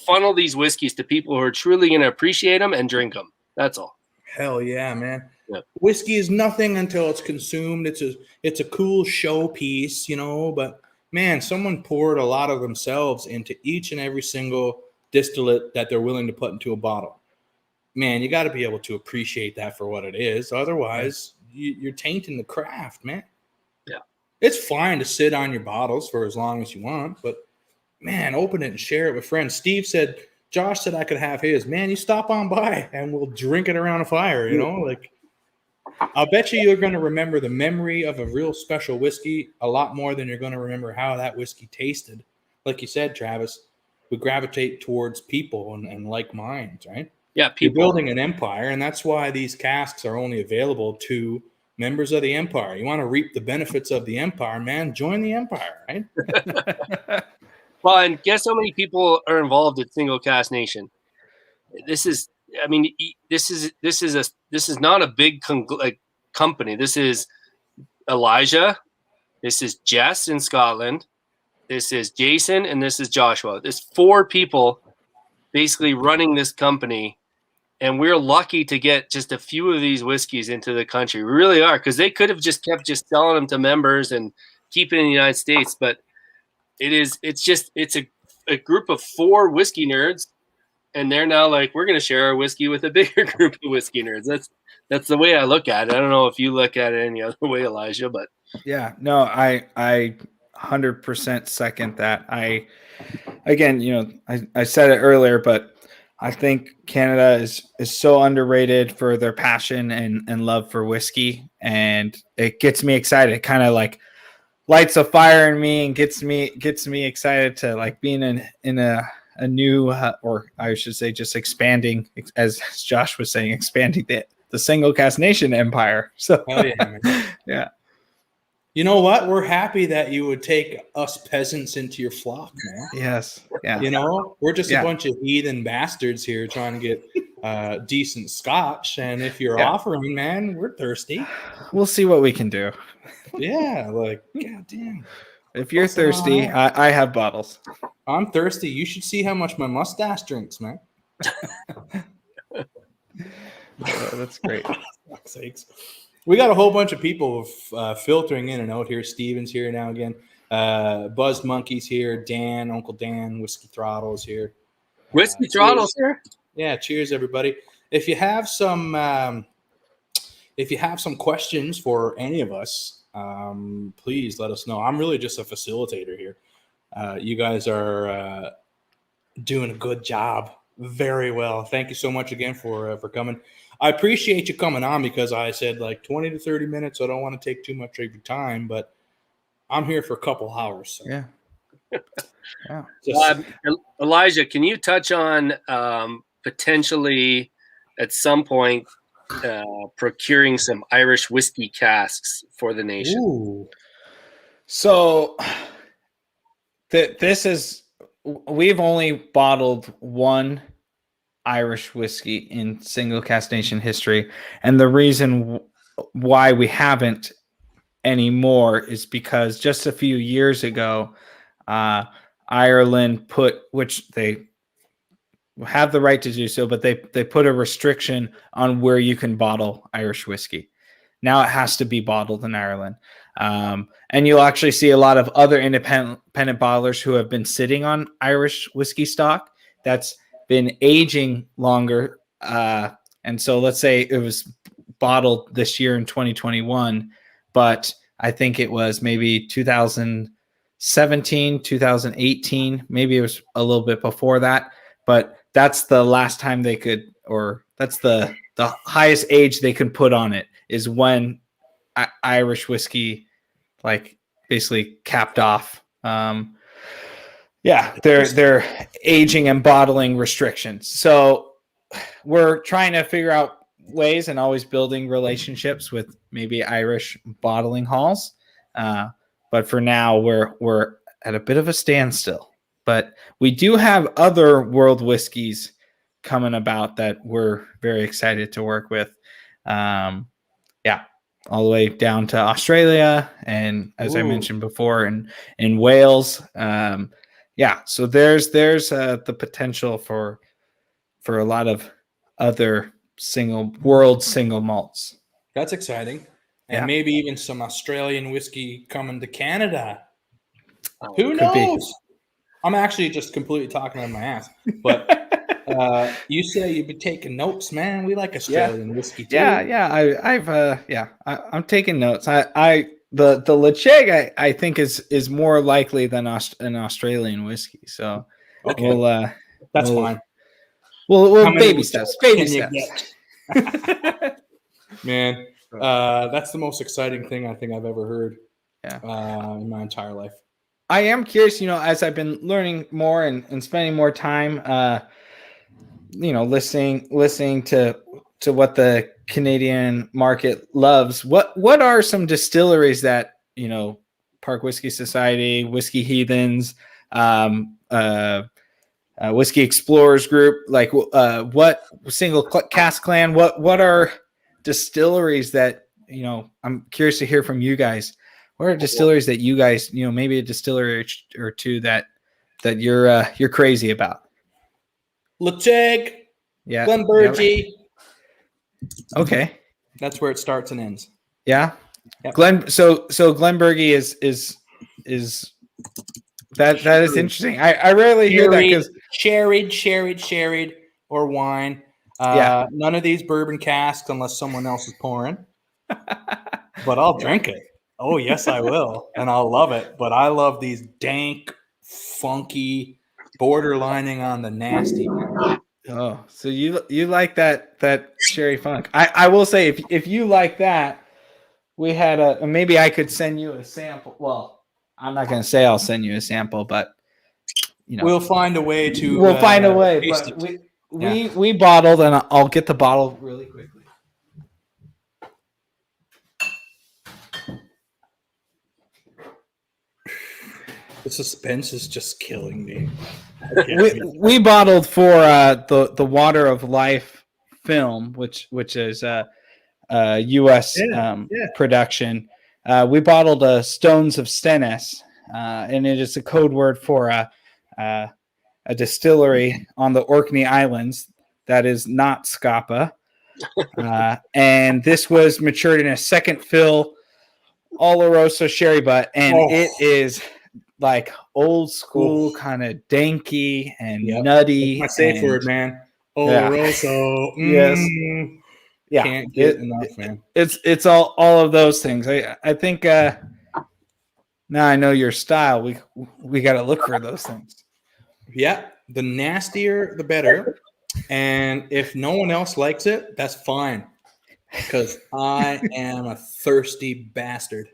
funnel these whiskeys to people who are truly going to appreciate them and drink them. That's all. Hell yeah, man. Yeah. Whiskey is nothing until it's consumed. It's a cool showpiece, but man, someone poured a lot of themselves into each and every single distillate that they're willing to put into a bottle. Man, you got to be able to appreciate that for what it is. Otherwise, you're tainting the craft, man. Yeah. It's fine to sit on your bottles for as long as you want, but man, open it and share it with friends. Josh said I could have his. Man, you stop on by and we'll drink it around a fire, I'll bet you're going to remember the memory of a real special whiskey a lot more than you're going to remember how that whiskey tasted. Like you said, Travis, we gravitate towards people and like minds, right? Yeah, people. You're building an empire, and that's why these casks are only available to members of the empire. You want to reap the benefits of the empire, man, join the empire, right? Well, and guess how many people are involved at Single Cask Nation? this is, I mean, this is not a big company. This is Elijah. This is Jess in Scotland. This is Jason, and this is Joshua. There's 4 people basically running this company, and we're lucky to get just a few of these whiskeys into the country. We really are, because they could have just kept selling them to members and keep it in the United States. But it's a group of 4 whiskey nerds, and they're now like, we're going to share our whiskey with a bigger group of whiskey nerds. That's the way I look at it. I don't know if you look at it any other way, Elijah, but yeah, no, I 100% second that. Again, I said it earlier, but I think Canada is so underrated for their passion and love for whiskey, and it gets me excited. It kind of like lights a fire in me and gets me excited to like being in a new or I should say just expanding, as Josh was saying, expanding the single cask nation empire. So Hell yeah, man. yeah. You know what? We're happy that you would take us peasants into your flock, man. Yes. Yeah. You know, we're just Yeah. a bunch of heathen bastards here trying to get decent scotch. And if you're offering, man, we're thirsty. We'll see what we can do. Yeah, like, goddamn. If you're thirsty, I have bottles. I'm thirsty. You should see how much my mustache drinks, man. That's great. Fuck's sakes. We got a whole bunch of people filtering in and out here. Steven's here now again. Buzzed Monkey's here. Dan, Uncle Dan, Whiskey Throttle's here. Whiskey Throttle's here. Yeah, cheers, everybody. If you have some questions for any of us, please let us know. I'm really just a facilitator here. You guys are doing a good job. Very well. Thank you so much again for coming. I appreciate you coming on, because I said like 20 to 30 minutes. I don't want to take too much of your time, but I'm here for a couple hours. So. Yeah. Just, Elijah, can you touch on potentially at some point procuring some Irish whiskey casks for the nation? ooh. So we've only bottled one Irish whiskey in single cask nation history, and the reason why we haven't anymore is because just a few years ago, Ireland which they have the right to do so, but they put a restriction on where you can bottle Irish whiskey. Now it has to be bottled in Ireland. And you'll actually see a lot of other independent bottlers who have been sitting on Irish whiskey stock that's been aging longer. And so let's say it was bottled this year in 2021, but I think it was maybe 2017, 2018, maybe it was a little bit before that, but that's the last time they could, or that's the highest age they could put on it, is when Irish whiskey like basically capped off. They're aging and bottling restrictions. So we're trying to figure out ways and always building relationships with maybe Irish bottling halls. But for now, we're at a bit of a standstill. But we do have other world whiskeys coming about that we're very excited to work with. All the way down to Australia, and as I mentioned before, in Wales. So there's the potential for a lot of other single malts. That's exciting. And maybe even some Australian whiskey coming to Canada. Who knows? I'm actually just completely talking on my ass. But you say you've been taking notes, man. We like Australian whiskey too. I'm taking notes. The Lecheg I think is more likely than an Australian whiskey. So okay, that's fine. We'll baby steps. Baby steps. Man, that's the most exciting thing I think I've ever heard. Yeah. In my entire life. I am curious, as I've been learning more and spending more time, listening to what the Canadian market loves. What are some distilleries that, Park Whiskey Society, Whiskey Heathens, Whiskey Explorers group. Like, what single cask clan? What are distilleries that I'm curious to hear from you guys. What are distilleries that you guys maybe a distillery or two that you're crazy about? Lacheg, Yeah, Glenbergie. Okay, that's where it starts and ends. Yeah, Yep. So Glenbergie is that is interesting. I rarely hear that because sherried, or wine. None of these bourbon casks unless someone else is pouring. But I'll drink it. Oh yes, I will, and I'll love it. But I love these dank, funky, borderlining on the nasty. Oh, so you like that sherry funk? I will say if you like that, we had maybe I could send you a sample. Well, I'm not going to say I'll send you a sample, but we'll find a way to. We'll find a way. But we bottled, and I'll get the bottle really quickly. The suspense is just killing me. We bottled for the Water of Life film, which is a U.S. production. We bottled Stones of Stennis, and it is a code word for a distillery on the Orkney Islands that is not Scapa. And this was matured in a second fill Oloroso sherry butt, and it is like old school, kind of danky and nutty. That's my safe word, man. Oloroso. Yeah. Can't get enough, man. It's all of those things. I think now I know your style. We got to look for those things. Yeah, the nastier the better. And if no one else likes it, that's fine. Because I am a thirsty bastard.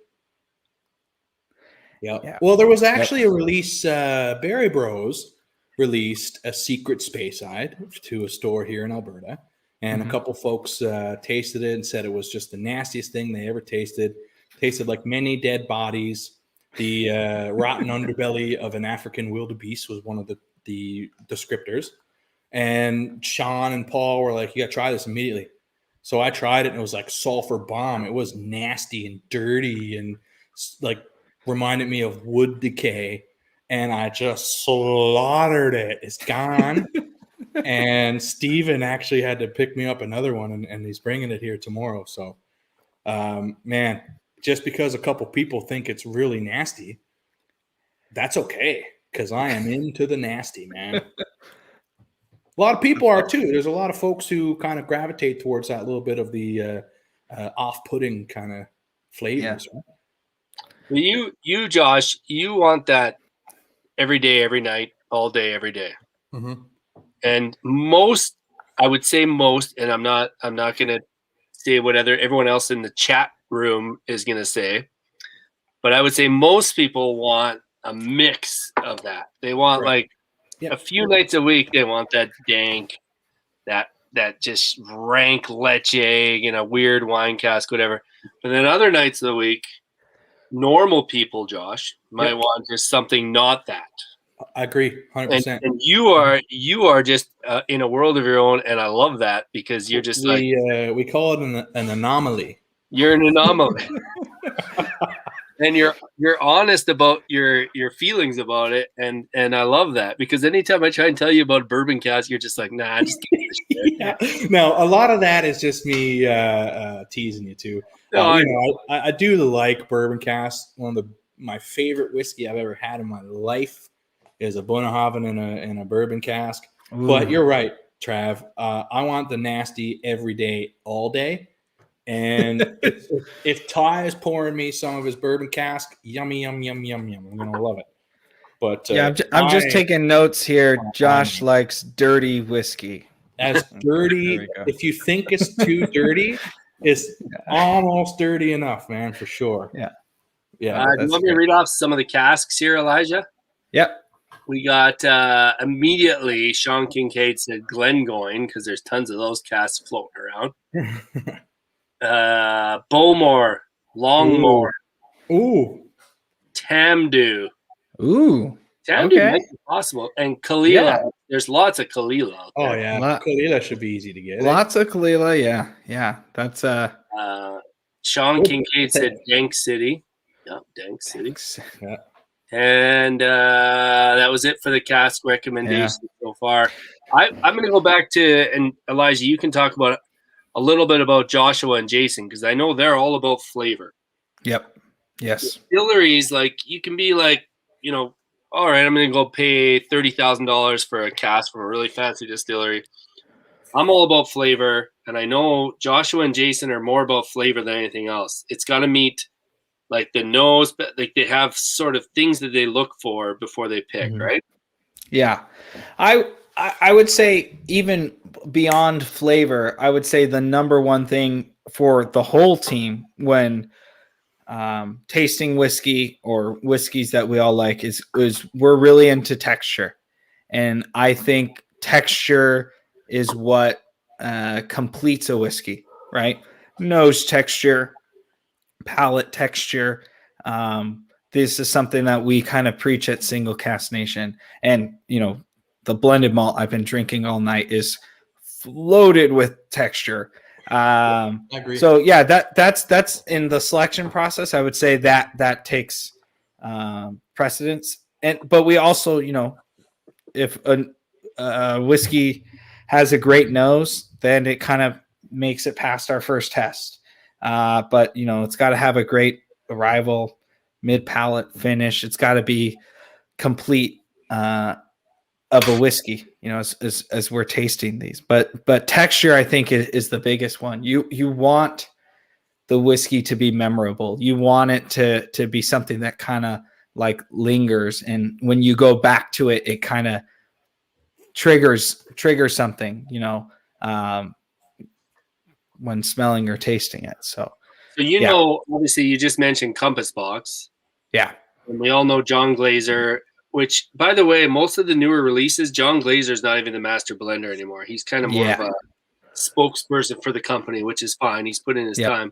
Yep. Yeah. Well, there was actually a release. Berry Bros released a secret Speyside to a store here in Alberta. And a couple folks tasted it and said it was just the nastiest thing they ever tasted. Tasted like many dead bodies. The rotten underbelly of an African wildebeest was one of the descriptors. And Sean and Paul were like, you got to try this immediately. So I tried it, and it was like sulfur bomb. It was nasty and dirty and like reminded me of wood decay. And I just slaughtered it. It's gone. And Steven actually had to pick me up another one, and he's bringing it here tomorrow. So, man, just because a couple people think it's really nasty, that's okay, because I am into the nasty, man. A lot of people are too. There's a lot of folks who kind of gravitate towards that little bit of the off-putting kind of flavors. Yeah. Right? You, Josh, you want that every day, every night, all day, every day. Mm-hmm. And I would say most, and I'm not going to say what everyone else in the chat room is going to say, but I would say most people want a mix of that. They want a few nights a week. They want that dank, that just rank leche in a weird wine cask, whatever. But then other nights of the week, normal people, Josh, might want just something not that. I agree, 100%. And you are just in a world of your own, and I love that because you're just we call it an anomaly. You're an anomaly, and you're honest about your feelings about it, and I love that because anytime I try and tell you about bourbon cask, you're just like, nah, just give me this shit. No, a lot of that is just me teasing you too. I do like bourbon cask. One of my favorite whiskey I've ever had in my life is a Bunnahabhain in a bourbon cask. Ooh. But you're right, Trav. I want the nasty every day, all day. And if Ty is pouring me some of his bourbon cask, yummy, yum, yum, yum, yum. I'm going to love it. But I'm just taking notes here. Josh likes dirty whiskey. As dirty, if you think it's too dirty, it's almost dirty enough, man, for sure. Yeah. Do you want me to read off some of the casks here, Elijah? Yep. We got immediately Sean Kincaid said Glengoyne because there's tons of those casks floating around. Bowmore, Longmore, Ooh, Tamdu, ooh, Tandy Okay. might be possible. And Kalila, Yeah. there's lots of Kalila out Oh there. yeah, Lot- Kalila should be easy to get. Lots of Kalila. Yeah. That's Sean Kincaid said Dank City. Yeah, Dank City. thanks. And that was it for the Cask recommendations so far. I'm going to go back to, and Elijah, you can talk about a little bit about Joshua and Jason, because I know they're all about flavor. Yep. Yes. Distilleries, like, you can be like, all right, I'm going to go pay $30,000 for a cask from a really fancy distillery. I'm all about flavor, and I know Joshua and Jason are more about flavor than anything else. It's got to meet like the nose, but like they have sort of things that they look for before they pick, right? Yeah. I would say even beyond flavor, I would say the number one thing for the whole team when tasting whiskey or whiskeys that we all like is we're really into texture. And I think texture is what completes a whiskey, right? Nose texture, palate texture. This is something that we kind of preach at Single Cask Nation. And, the blended malt I've been drinking all night is loaded with texture. I agree. So yeah, that's in the selection process. I would say that takes precedence. But we also, if a whiskey has a great nose, then it kind of makes it past our first test. But it's got to have a great arrival, mid palate finish. It's got to be complete of a whiskey, as we're tasting these. But texture, I think, is the biggest one. You want the whiskey to be memorable. You want it to be something that kind of like lingers, and when you go back to it, it kind of triggers something, when smelling or tasting it. So obviously you just mentioned Compass Box. Yeah. And we all know John Glazer, which, by the way, most of the newer releases, John Glazer's not even the master blender anymore. He's kind of more of a spokesperson for the company, which is fine. He's put in his time.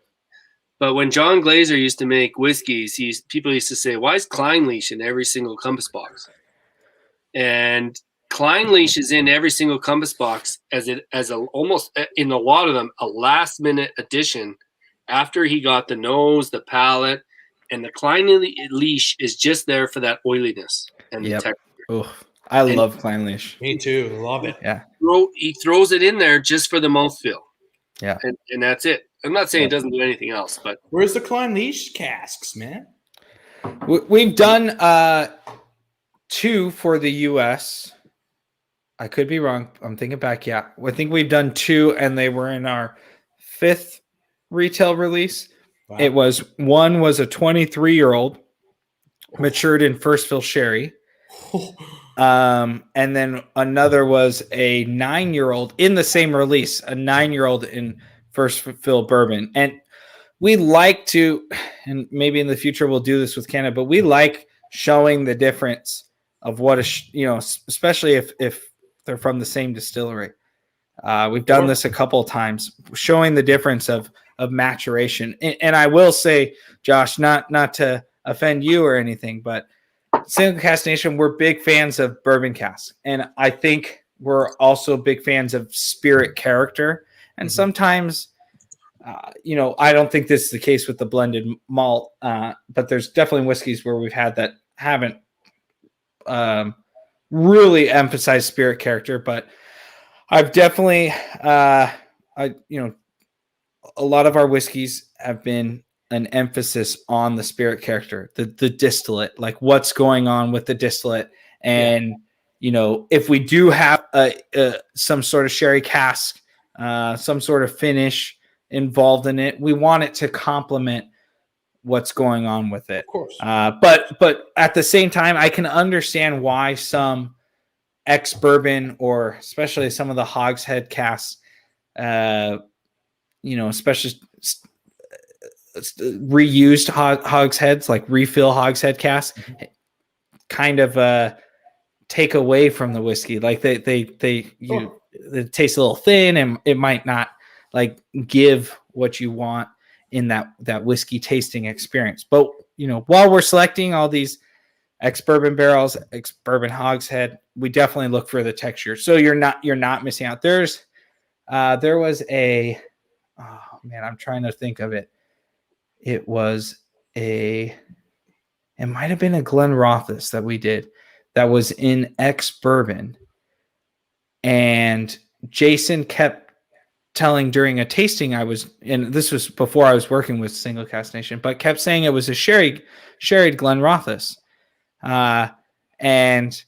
But when John Glazer used to make whiskeys, people used to say, why is Kleinleash in every single Compass Box? And Kleinleash is in every single Compass Box almost in a lot of them, a last minute addition after he got the nose, the palate, and the Kleinleash is just there for that oiliness and the texture. Oh, I love Kleinleash. Me too. Love it. Yeah. He throws it in there just for the mouthfeel. Yeah. And that's it. I'm not saying it doesn't do anything else, but where's the Kleinleash casks, man? We've done 2 for the US. I could be wrong. I'm thinking back. Yeah. I think we've done 2, and they were in our 5th retail release. Wow. It was one was a 23-year-old matured in first fill sherry. And then another was a 9-year-old in the same release, a 9-year-old in first fill bourbon. And we like to, and maybe in the future we'll do this with Canada, but we like showing the difference of what especially if they're from the same distillery. We've done this a couple of times, showing the difference of maturation. And I will say, Josh, not to offend you or anything, but Single Cask Nation, we're big fans of bourbon cask. And I think we're also big fans of spirit character. And sometimes, I don't think this is the case with the blended malt, but there's definitely whiskeys where we've had that haven't really emphasized spirit character. But I've definitely, a lot of our whiskeys have been an emphasis on the spirit character, the distillate, like what's going on with the distillate. And, if we do have some sort of sherry cask, some sort of finish involved in it, we want it to complement what's going on with it. Of course. But at the same time, I can understand why some ex-bourbon, or especially some of the hogshead casks, especially reused hogsheads, like refill hogshead casks, kind of take away from the whiskey. Like they it tastes a little thin, and it might not like give what you want in that whiskey tasting experience. But while we're selecting all these ex-bourbon barrels, ex-bourbon hogshead. We definitely look for the texture. So you're not missing out. There was a, oh man, I'm trying to think of it. It might have been a Glenrothes that we did that was in ex-bourbon. And Jason kept telling during a tasting and this was before I was working with Single Cask Nation, but kept saying it was a sherried Glenrothes. And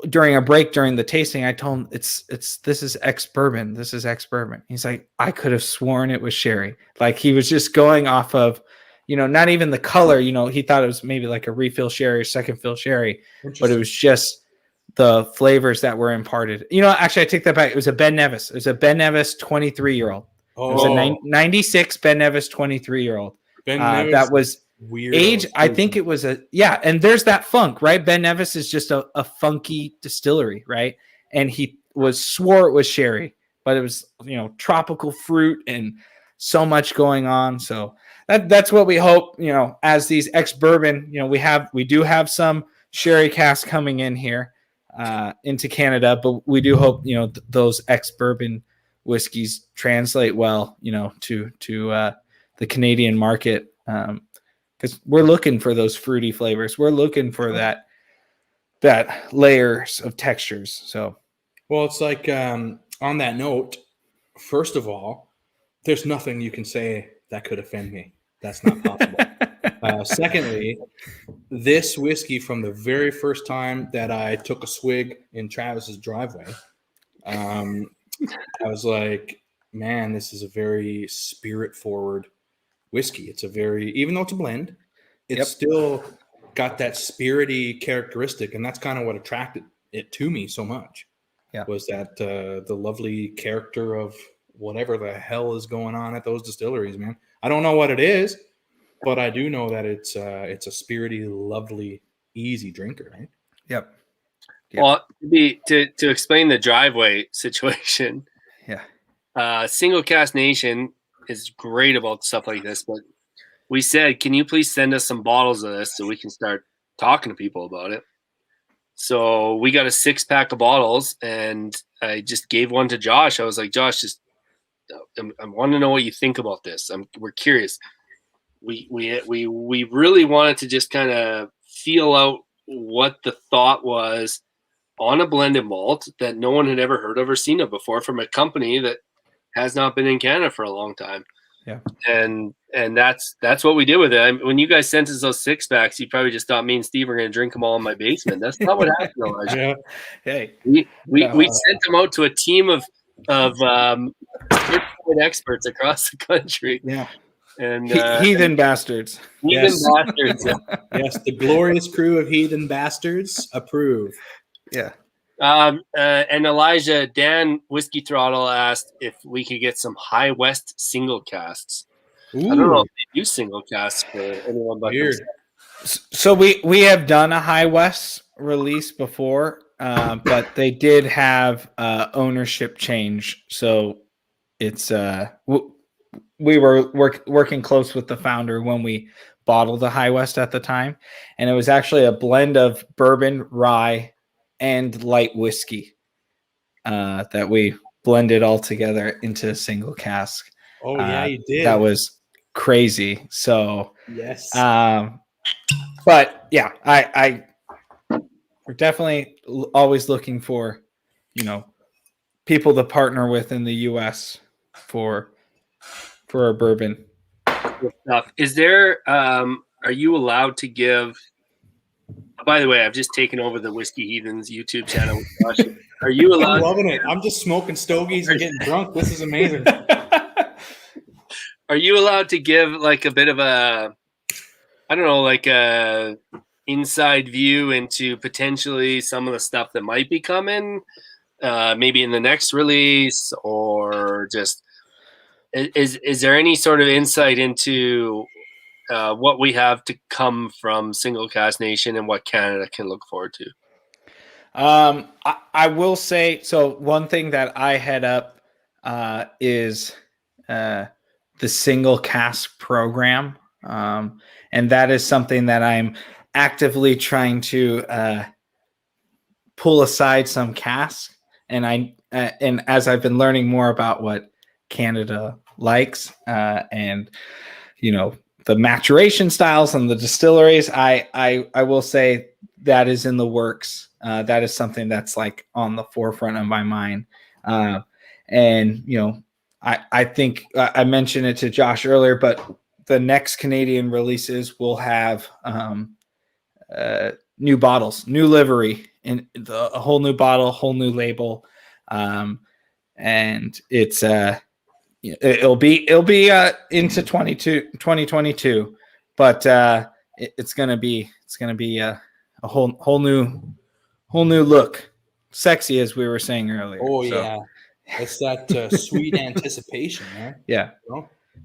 during a break during the tasting, I told him this is ex-bourbon. This is ex-bourbon. He's like, I could have sworn it was sherry. Like he was just going off of, not even the color, he thought it was maybe like a refill sherry or second fill sherry, but it was just the flavors that were imparted. Actually I take that back. It was a Ben Nevis. It was a Ben Nevis 23-year-old. It was a 96 Ben Nevis 23-year-old. That was weird age. I think it was and there's that funk, right? Ben Nevis is just a funky distillery, right? And he swore it was sherry, but it was, tropical fruit and so much going on. So that's what we hope, as these ex-bourbon, we do have some sherry casks coming in here into Canada, but we do hope, those ex-bourbon whiskeys translate well, to the Canadian market. Because we're looking for those fruity flavors. We're looking for that layers of textures. So, well, it's like on that note, first of all, there's nothing you can say that could offend me. That's not possible. Secondly, this whiskey from the very first time that I took a swig in Travis's driveway, I was like, man, this is a very spirit-forward whiskey. It's even though it's a blend, it's still got that spirity characteristic, and that's kind of what attracted it to me so much. Yeah, was that the lovely character of whatever the hell is going on at those distilleries, man. I don't know what it is, but I do know that it's a spirity, lovely, easy drinker, right? Yep. Well, to explain the driveway situation, Single Cask Nation is great about stuff like this, but we said, can you please send us some bottles of this so we can start talking to people about it? So we got a 6-pack of bottles, and I just gave one to Josh. I was like, Josh, I want to know what you think about this. We're curious. We really wanted to just kind of feel out what the thought was on a blended malt that no one had ever heard of or seen of before from a company that has not been in Canada for a long time. Yeah. And that's what we did with it. When you guys sent us those 6-packs, you probably just thought me and Steve were going to drink them all in my basement. That's not what happened, Elijah. Yeah. Hey, we sent them out to a team of experts across the country. Yeah. And heathen bastards. Bastards. Yes, the glorious crew of heathen bastards approve. Yeah. And Elijah, Dan Whiskey Throttle asked if we could get some High West single casks. Ooh. I don't know if they do single casks for anyone but weird. So we have done a High West release before, but they did have ownership change. So it's we were working close with the founder when we bottled the High West at the time, and it was actually a blend of bourbon, rye, and light whiskey that we blended all together into a single cask. Oh yeah, you did. That was crazy. So yes. But yeah, we're definitely always looking for, people to partner with in the U.S. for our bourbon. Is there? Are you allowed to give? By the way, I've just taken over the Whiskey Heathens YouTube channel. Are you allowed? I'm loving it. I'm just smoking stogies and getting drunk. This is amazing. Are you allowed to give like a bit of a, I don't know, like a inside view into potentially some of the stuff that might be coming, maybe in the next release, or just is there any sort of insight into what we have to come from Single Cask Nation and what Canada can look forward to? I will say, so one thing that I head up is the Single Cask program And that is something that I'm actively trying to pull aside some casks. And as I've been learning more about what Canada likes, and the maturation styles and the distilleries, I will say that is in the works. That is something that's like on the forefront of my mind. And I think I mentioned it to Josh earlier, but the next Canadian releases will have new bottles, new livery, and a whole new bottle, whole new label, and it'll be into 2022, but it's gonna be a whole new look, sexy, as we were saying earlier. Oh yeah, it's that sweet anticipation, man. Yeah,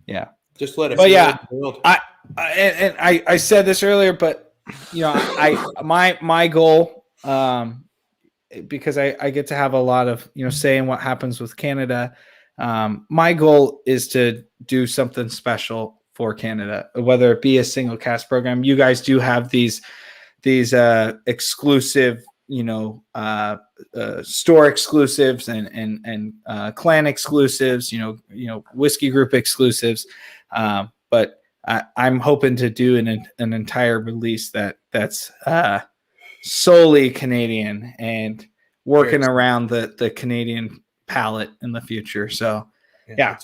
yeah. Just let it. But yeah, I said this earlier, but my goal, because I get to have a lot of say in what happens with Canada. My goal is to do something special for Canada, whether it be a single cask program. You guys do have these exclusive, store exclusives and clan exclusives, whiskey group exclusives. But I'm hoping to do an entire release that's solely Canadian and working around the Canadian palette in the future. So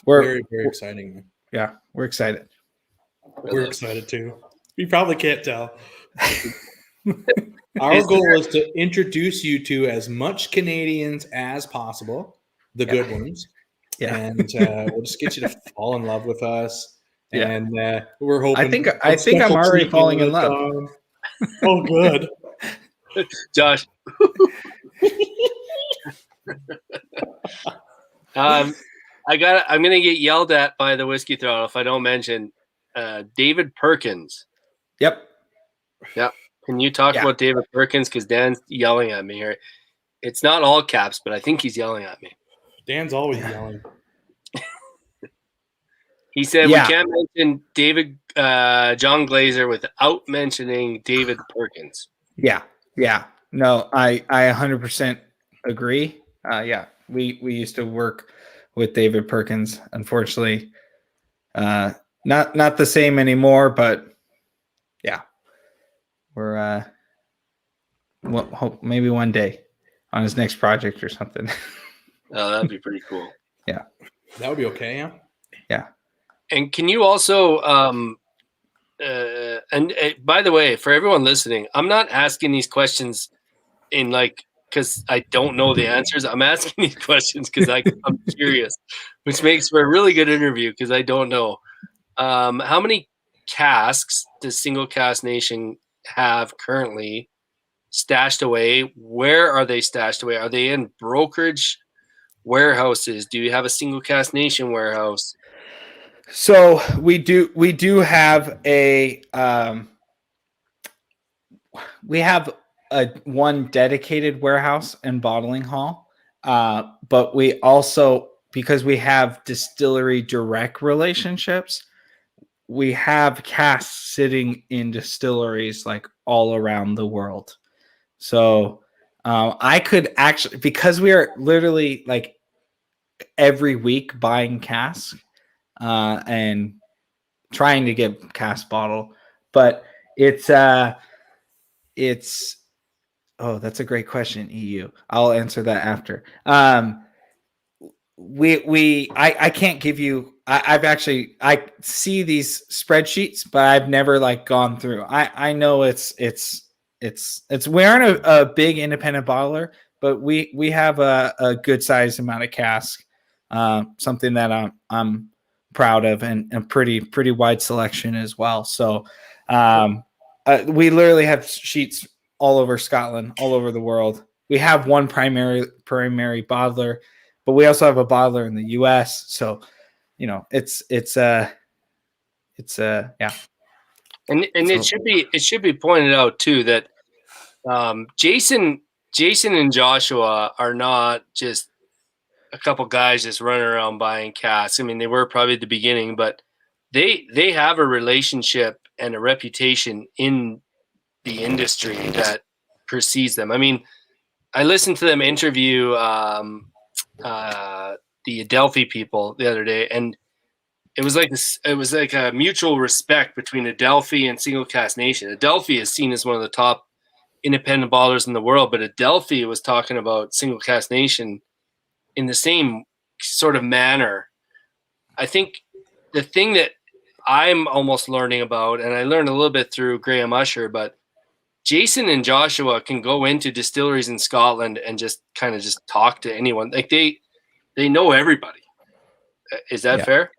we're very, very exciting, man. Yeah, we're excited. We're excited too. You probably can't tell. Our goal is to introduce you to as much Canadians as possible, the good ones. Yeah. And we'll just get you to fall in love with us. Yeah. And we're hoping. I think I'm already falling in love. Oh, good. Josh. I'm gonna get yelled at by the Whiskey Throttle if I don't mention David Perkins. Yep. Can you talk about David Perkins? Because Dan's yelling at me here. It's not all caps, but I think he's yelling at me. Dan's always yelling. He said we can't mention David John Glazer without mentioning David Perkins. Yeah. No, I 100% agree. We used to work with David Perkins. Unfortunately, not the same anymore. But we're hope maybe one day on his next project or something. Oh, that'd be pretty cool. Yeah, that would be okay. Yeah. And can you also and by the way, for everyone listening, I'm not asking these questions because I don't know the answers. I'm asking these questions because I'm curious, which makes for a really good interview because I don't know. How many casks does Single Cask Nation have currently stashed away? Where are they stashed away? Are they in brokerage warehouses? Do you have a Single Cask Nation warehouse? So we do have we have one dedicated warehouse and bottling hall, but we also, because we have distillery direct relationships, we have casks sitting in distilleries like all around the world. So I could actually, because we are literally like every week buying casks and trying to get cask bottle, but it's oh, that's a great question, EU. I'll answer that after. I can't give you. I see these spreadsheets, but I've never gone through. I know it's we aren't a big independent bottler, but we have a good sized amount of cask, something that I'm proud of, and a pretty wide selection as well. So we literally have sheets all over Scotland, all over the world. We have one primary bottler, but we also have a bottler in the US. So, it's yeah. And it should be pointed out too that Jason and Joshua are not just a couple guys just running around buying casks. I mean, they were probably at the beginning, but they have a relationship and a reputation in the industry that precedes them. I mean, I listened to them interview the Adelphi people the other day, and it was like this. It was like a mutual respect between Adelphi and Single Cask Nation. Adelphi is seen as one of the top independent ballers in the world, but Adelphi was talking about Single Cask Nation in the same sort of manner. I think the thing that I'm almost learning about, and I learned a little bit through Graham Usher, but Jason and Joshua can go into distilleries in Scotland and just kind of just talk to anyone. Like they know everybody. Is that fair?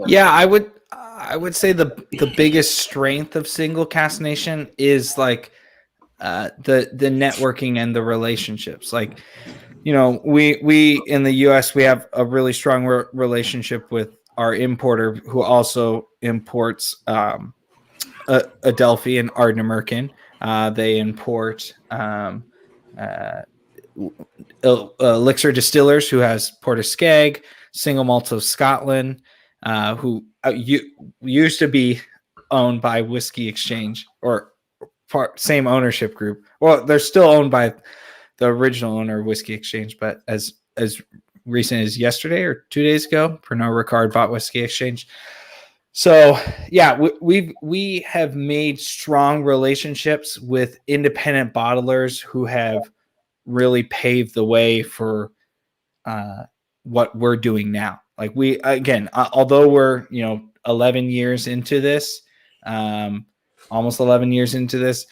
Yeah, I would say the biggest strength of Single Cask Nation is like the networking and the relationships. Like, you know, we in the US, we have a really strong relationship with our importer who also imports Adelphi and Ardnamurchan. They import Elixir Distillers, who has Portiskeag, Single Malt of Scotland, who used to be owned by Whiskey Exchange, or same ownership group. Well, they're still owned by the original owner of Whiskey Exchange, but as recent as yesterday or 2 days ago, Pernod Ricard bought Whiskey Exchange. So yeah, we have made strong relationships with independent bottlers who have really paved the way for what we're doing now. Like we, again, although we're 11 years into this, almost 11 years into this,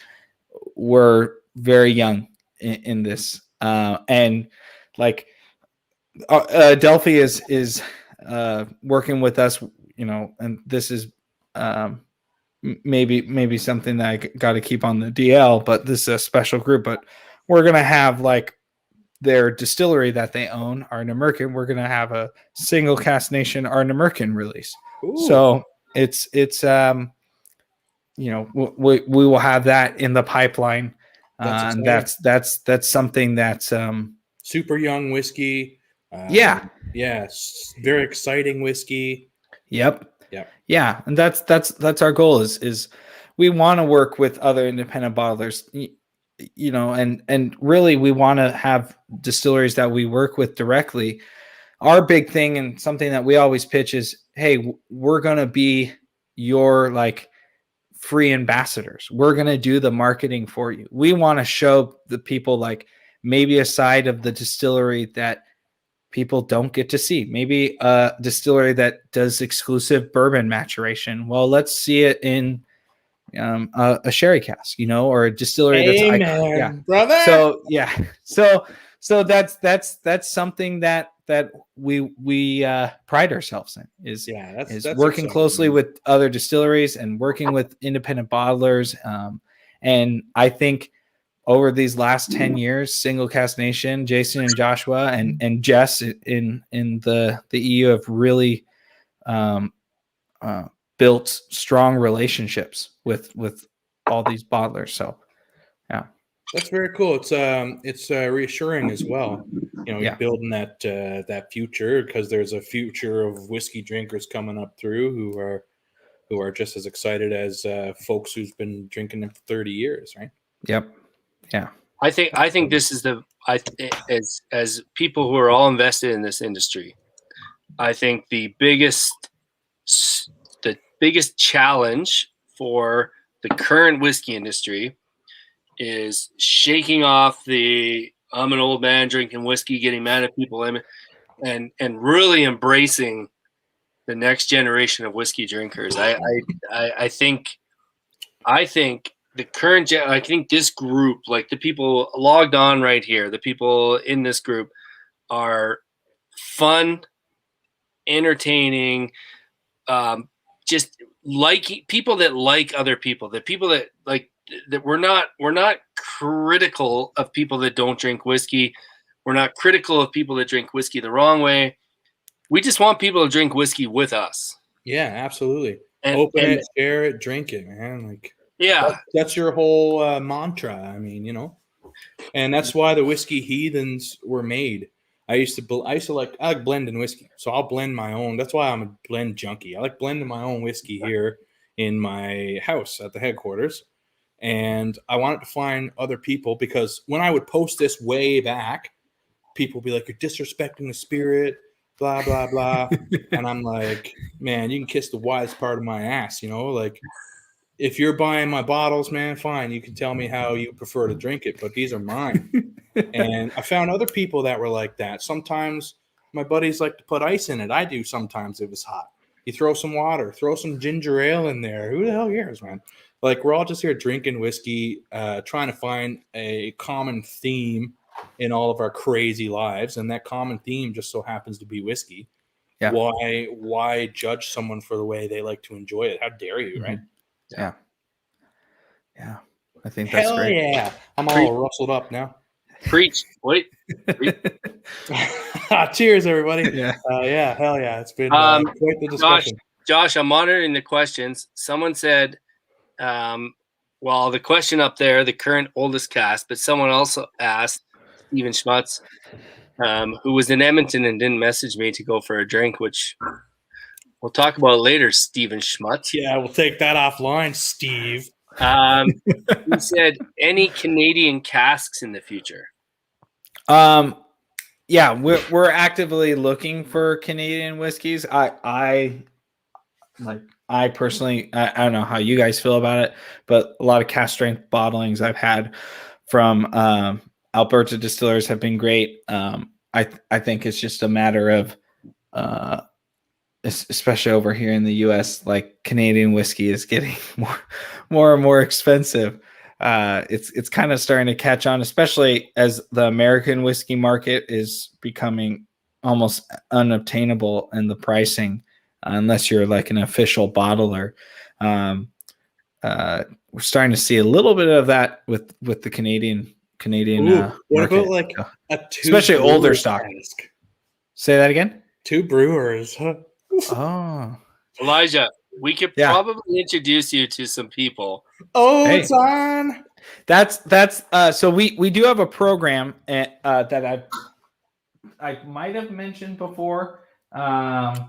we're very young in this, and like Adelphi is working with us, and this is maybe something that I got to keep on the DL, but this is a special group. But we're gonna have like their distillery that they own, Ardnamurchan. We're gonna have a Single Cask Nation Ardnamurchan release. Ooh. So it's we will have that in the pipeline. That's something that's super young whiskey. Very exciting whiskey. Yep. Yeah, and that's our goal is we want to work with other independent bottlers, and really we want to have distilleries that we work with directly. Our big thing and something that we always pitch is, hey, we're going to be your like free ambassadors. We're going to do the marketing for you. We want to show the people like maybe a side of the distillery that people don't get to see. Maybe a distillery that does exclusive bourbon maturation. Well, let's see it in a sherry cask, or a distillery that's brother. So that's something that we pride ourselves in is working exciting. Closely with other distilleries and working with independent bottlers. And I think over these last 10 years, Single Cask Nation, Jason and Joshua and Jess in the EU have really built strong relationships with all these bottlers. So, yeah, that's very cool. It's reassuring as well. Building that future, because there's a future of whiskey drinkers coming up through who are just as excited as folks who's been drinking them for 30 years, right? Yep. Yeah. I think this is as people who are all invested in this industry, I think the biggest challenge for the current whiskey industry is shaking off the I'm an old man drinking whiskey, getting mad at people, and really embracing the next generation of whiskey drinkers. I think the current I think this group, like the people logged on right here, the people in this group are fun, entertaining, just like people that like other people, the people that like that we're not critical of people that don't drink whiskey. We're not critical of people that drink whiskey the wrong way. We just want people to drink whiskey with us. Yeah, absolutely. Open it, share it, drink it, man. Like, yeah, that's your whole mantra. I mean, and that's why the Whiskey Heathens were made. I used to like blending whiskey, so I'll blend my own. That's why I'm a blend junkie. I like blending my own whiskey here in my house at the headquarters, and I wanted to find other people because when I would post this way back, people would be like, "You're disrespecting the spirit," blah blah blah, and I'm like, "Man, you can kiss the widest part of my ass," like. If you're buying my bottles, man, fine. You can tell me how you prefer to drink it, but these are mine. And I found other people that were like that. Sometimes my buddies like to put ice in it. I do sometimes if it's hot. You throw some water, throw some ginger ale in there. Who the hell cares, man? Like, we're all just here drinking whiskey, trying to find a common theme in all of our crazy lives. And that common theme just so happens to be whiskey. Yeah. Why judge someone for the way they like to enjoy it? How dare you, right? Yeah. I think that's Hell great. Yeah. I'm all rustled up now. Preach. Wait. Cheers, everybody. Yeah. Hell yeah. It's been quite the discussion. Josh, I'm monitoring the questions. Someone said, well, the question up there, the current oldest cast, but someone also asked, Steven Schmutz, who was in Edmonton and didn't message me to go for a drink, which we'll talk about later, Steven Schmutz. Yeah, we'll take that offline, Steve. He said, any Canadian casks in the future? Yeah, we're actively looking for Canadian whiskeys. I personally, I don't know how you guys feel about it, but a lot of cask strength bottlings I've had from Alberta distillers have been great. I think it's just a matter of, especially over here in the U.S., like Canadian whiskey is getting more and more expensive. It's kind of starting to catch on, especially as the American whiskey market is becoming almost unobtainable in the pricing, unless you're like an official bottler. We're starting to see a little bit of that with the Canadian. What market. about like especially older stock? Cask? Say that again. 2 brewers. Oh, Elijah, we could probably introduce you to some people. Oh, hey. It's on. That's so we do have a program that I might have mentioned before, and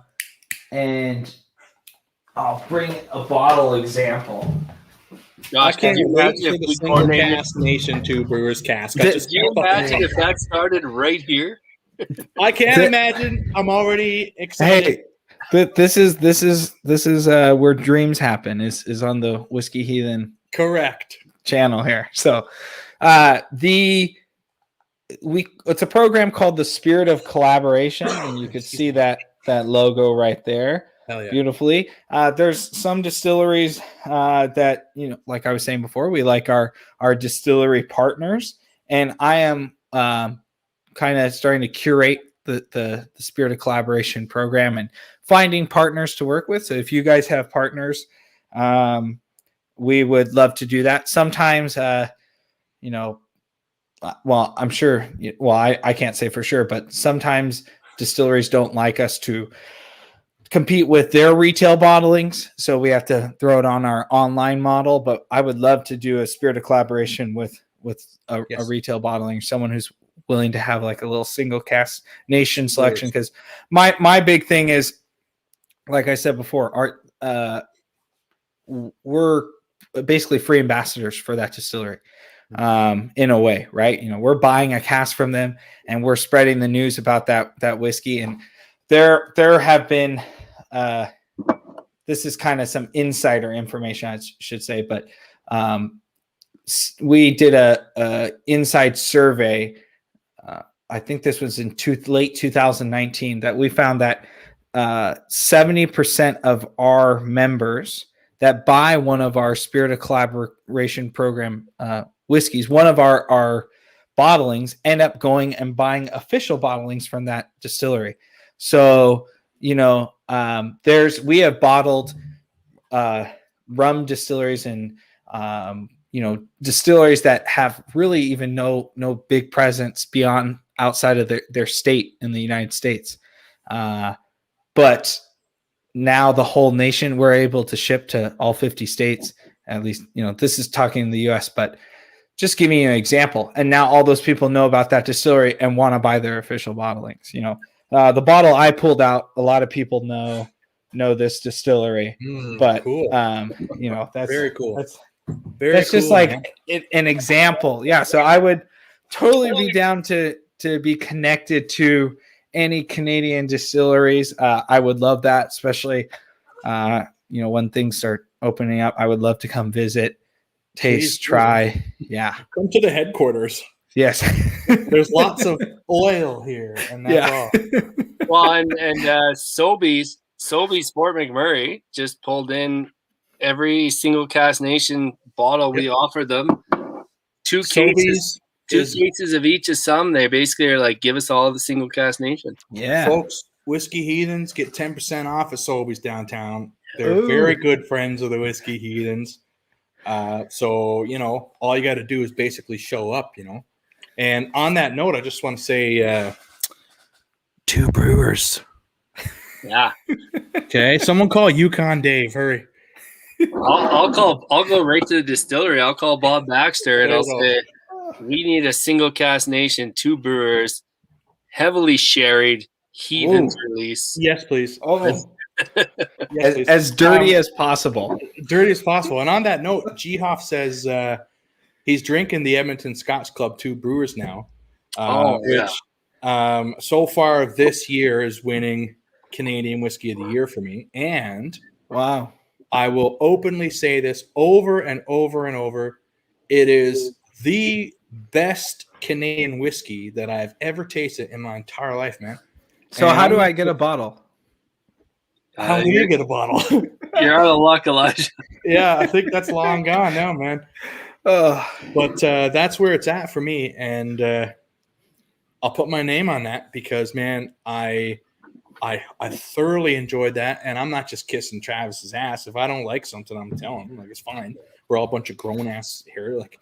I'll bring a bottle example. Josh, I can't imagine if we coordinated Cask Nation 2 Brewers Cask. Could you imagine if that started right here? I can't imagine. I'm already excited. Hey, but this is where dreams happen. Is on the Whiskey Heathen correct channel here. So, it's a program called the Spirit of Collaboration, and you could see that logo right there. Hell yeah. Beautifully. There's some distilleries that, like I was saying before, we like our distillery partners, and I am kind of starting to curate the Spirit of Collaboration program and finding partners to work with. So if you guys have partners, we would love to do that. Sometimes, well, I'm sure, I can't say for sure, but sometimes distilleries don't like us to compete with their retail bottlings, so we have to throw it on our online model. But I would love to do a Spirit of Collaboration with a retail bottling, someone who's willing to have like a little single cask nation selection. Because my big thing is, like I said before, we're basically free ambassadors for that distillery, in a way, right? We're buying a cask from them and we're spreading the news about that whiskey. And there have been, this is kind of some insider information, I should say, but we did a inside survey. I think this was in late 2019, that we found that 70% of our members that buy one of our Spirit of Collaboration program whiskeys, one of our bottlings, end up going and buying official bottlings from that distillery. So, we have bottled rum distilleries and, distilleries that have really even no big presence beyond outside of their state in the United States. But now the whole nation, we're able to ship to all 50 states, at least, this is talking in the US, but just giving you an example. And now all those people know about that distillery and want to buy their official bottlings. You know, the bottle I pulled out, a lot of people know this distillery, but cool. you know, that's Very cool. That's Very just cool, like man. an example. Yeah. So I would totally be down to be connected to any Canadian distilleries. I would love that, especially, you know, when things start opening up. I would love to come visit, taste, Please, try. Yeah. come to the headquarters. Yes. There's lots of oil here, and that's all. Well, and Sobeys Fort McMurray just pulled in every single Cask Nation bottle we offered them. Two cases of each of some. They basically are like, give us all of the single Cask Nation. Yeah. Folks, Whiskey Heathens get 10% off at Sobeys downtown. They're very good friends of the Whiskey Heathens. So, you know, all you got to do is basically show up, you know. And on that note, I just want to say 2 brewers. Yeah. Okay, someone call Yukon Dave. Hurry. I'll go right to the distillery. I'll call Bob Baxter and I'll say, we need a single Cask Nation, 2 brewers, heavily sherried, Heathens release. Yes, please. Yes, please. As dirty as possible. Dirty as possible. And on that note, Gehoff says he's drinking the Edmonton Scotch Club 2 brewers now, which so far this year is winning Canadian Whiskey of the Year for me. And wow, I will openly say this over and over and over. It is the best Canadian whiskey that I've ever tasted in my entire life, man. So how do I get a bottle? How do you get a bottle? You're out of luck, Elijah. Yeah, I think that's long gone now, man. But that's where it's at for me. And I'll put my name on that because, man, I thoroughly enjoyed that. And I'm not just kissing Travis's ass. If I don't like something, I'm telling him, like, it's fine. We're all a bunch of grown ass here. Like,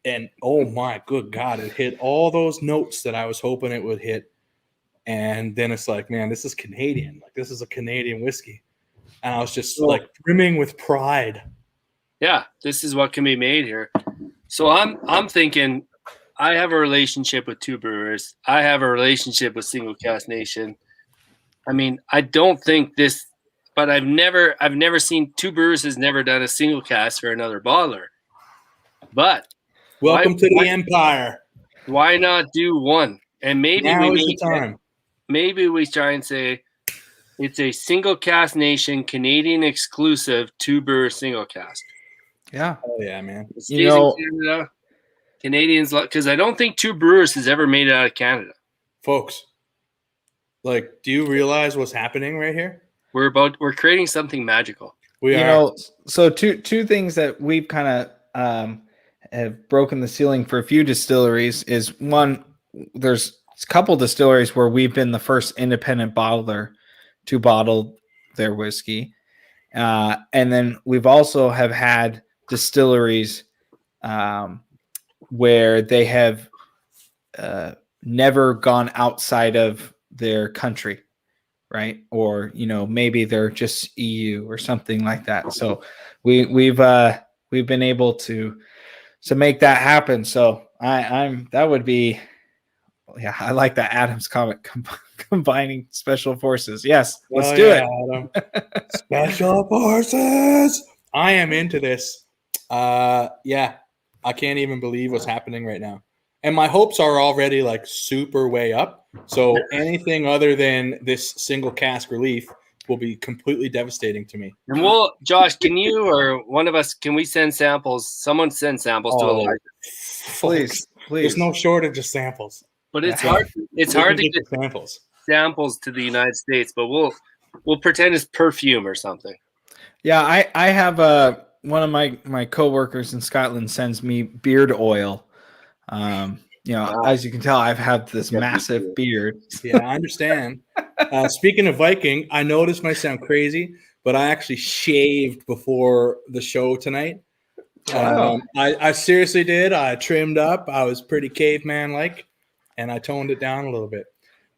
and oh my good God, it hit all those notes that I was hoping it would hit. And then it's like, man, this is Canadian. Like, this is a Canadian whiskey. And I was just like brimming with pride. Yeah, this is what can be made here. So I'm thinking, I have a relationship with 2 brewers. I have a relationship with Single Cask Nation. I mean, I don't think this, but I've never seen 2 brewers has never done a single cask for another bottler. But welcome to the empire. Why not do one? And maybe now is the time. Maybe we try and say it's a Single Cask Nation Canadian exclusive 2 brewer single cask. Yeah. Oh yeah, man. It stays in Canada. Canadians, because I don't think 2 brewers has ever made it out of Canada. Folks, like, do you realize what's happening right here? We're creating something magical. We are. So two things that we've kind of have broken the ceiling for a few distilleries is, one, there's a couple distilleries where we've been the first independent bottler to bottle their whiskey. And then we've also have had distilleries where they have never gone outside of their country, right? Or, you know, maybe they're just EU or something like that. So we've been able to make that happen. So that would be, yeah, I like that Adam's comment, combining special forces. Yes, let's do it. Adam. Special forces. I am into this. Yeah, I can't even believe what's happening right now. And my hopes are already like super way up. So anything other than this single cask relief will be completely devastating to me. And Josh, can you or one of us, can we send samples? Someone send samples to Elijah. Please. There's no shortage of samples. But it's hard. It's hard to get samples to the United States. But we'll pretend it's perfume or something. Yeah, I have one of my coworkers in Scotland sends me beard oil. As you can tell, I've had this massive beard. Yeah, I understand. Speaking of Viking, I know this might sound crazy, but I actually shaved before the show tonight. Wow. I seriously did. I trimmed up. I was pretty caveman-like, and I toned it down a little bit.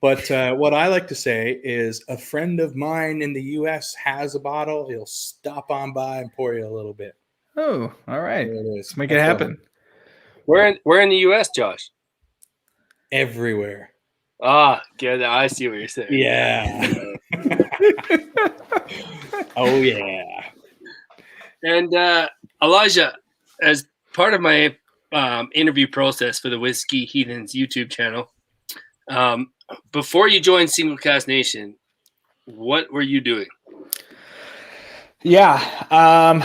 But what I like to say is a friend of mine in the U.S. has a bottle. He'll stop on by and pour you a little bit. Oh, all right. There it is. Let's make it happen. Where in the U.S., Josh? Everywhere. Ah, good. I see what you're saying. Yeah. Oh yeah. And Elijah, as part of my interview process for the Whiskey Heathens YouTube channel, before you joined Single Cast Nation, what were you doing? Yeah.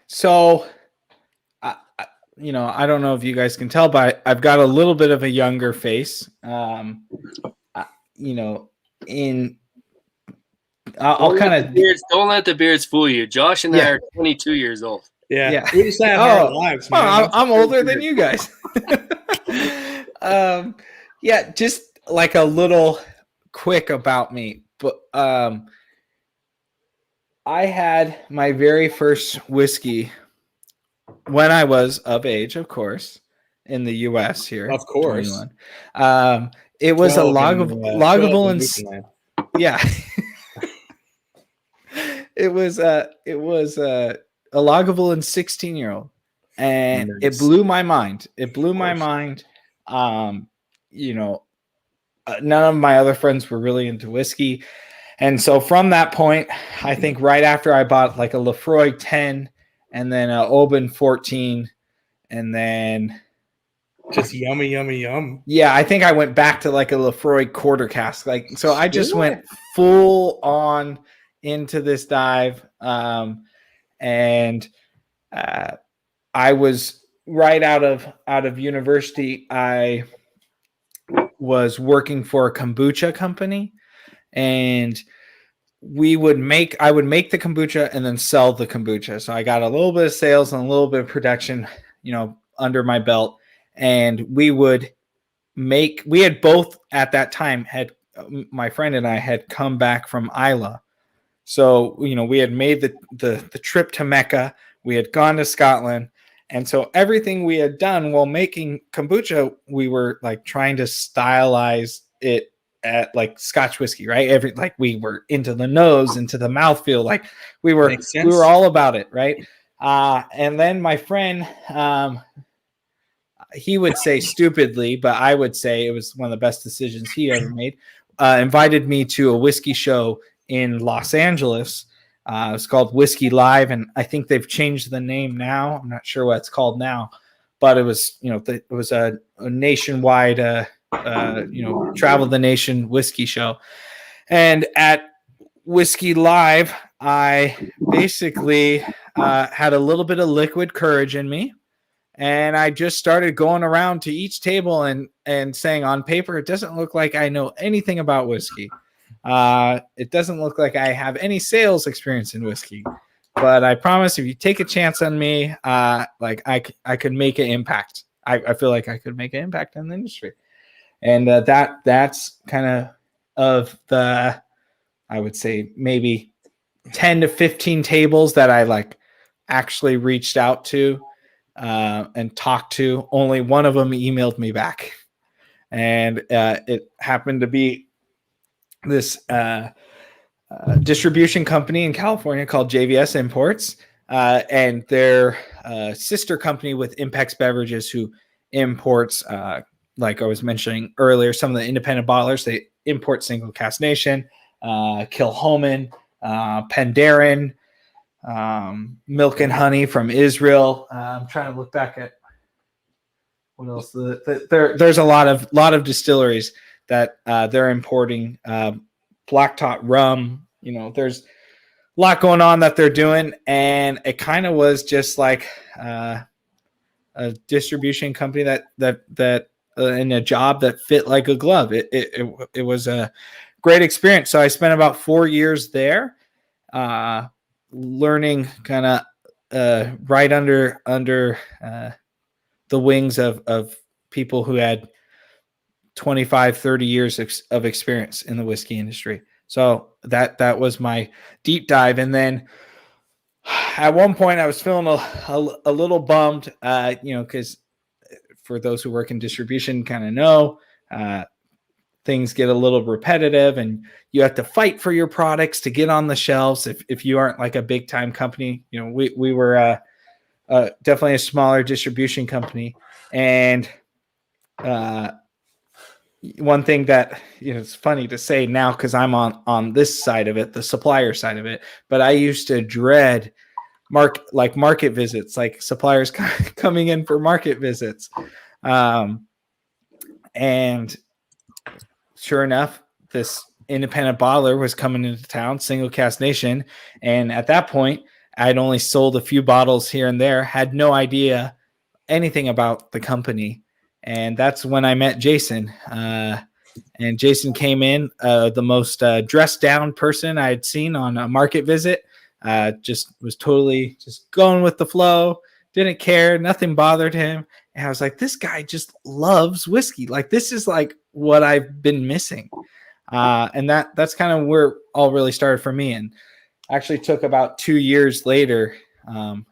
So, I don't know if you guys can tell, but I've got a little bit of a younger face. I'll kind of don't let the beards fool you. Josh and I are 22 years old. Yeah. We just have hard lives, man. Well, I'm older than you guys. Yeah, just like a little quick about me. But I had my very first whiskey when I was of age, of course, in the U.S. here. Of course. 21. It was a loggable and yeah. It was a loggable and 16-year-old, and Nice. it blew my mind. None of my other friends were really into whiskey, and so from that point, I think right after I bought like a Lefroy 10, and then a Oban 14, and then just yummy, yummy, yum. Yeah, I think I went back to like a Lefroy quarter cask. So I just went full on into this dive. And I was right out of university. I was working for a kombucha company, and I would make the kombucha and then sell the kombucha. So I got a little bit of sales and a little bit of production, under my belt. And we had both at that time my friend and I had come back from Isla. So, we had made the trip to Mecca. We had gone to Scotland. And so everything we had done while making kombucha, we were like trying to stylize it at like Scotch whiskey, right? We were into the nose, into the mouthfeel. Like we were all about it. Right. And then my friend, he would say stupidly, but I would say it was one of the best decisions he ever made, invited me to a whiskey show in Los Angeles. It's called Whiskey Live, and I think they've changed the name now. I'm not sure what it's called now, but it was, it was a nationwide, travel the nation whiskey show. And at Whiskey Live, I basically had a little bit of liquid courage in me. And I just started going around to each table and saying, on paper, it doesn't look like I know anything about whiskey. It doesn't look like I have any sales experience in whiskey. But I promise if you take a chance on me, I could make an impact. I feel like I could make an impact in the industry. And that's kind of the, I would say, maybe 10 to 15 tables that I actually reached out to. And talked to. Only one of them emailed me back, and it happened to be this distribution company in California called JVS Imports, and their sister company with Impex Beverages, who imports, like I was mentioning earlier, some of the independent bottlers. They import Single Cast Nation, Kilchoman, Penderyn, Milk and Honey from Israel. I'm trying to look back at what else. There's a lot of distilleries that they're importing black top rum. There's a lot going on that they're doing, and it kind of was just like a distribution company that in a job that fit like a glove. It was a great experience. So I spent about 4 years there. Learning kind of right under the wings of people who had 25, 30 years of experience in the whiskey industry. So that was my deep dive. And then at one point I was feeling a little bummed, because for those who work in distribution kind of know, things get a little repetitive and you have to fight for your products to get on the shelves. If you aren't like a big time company, we were definitely a smaller distribution company. And one thing that, it's funny to say now because I'm on this side of it, the supplier side of it, but I used to dread market visits, like suppliers coming in for market visits. And sure enough, this independent bottler was coming into town, Single Cask Nation. And at that point, I'd only sold a few bottles here and there, had no idea anything about the company. And that's when I met Jason. And Jason came in, the most dressed down person I had seen on a market visit. Just was totally just going with the flow, didn't care, nothing bothered him. And I was like, this guy just loves whiskey. Like, this is like what I've been missing. And that's kind of where all really started for me. And actually took about 2 years later,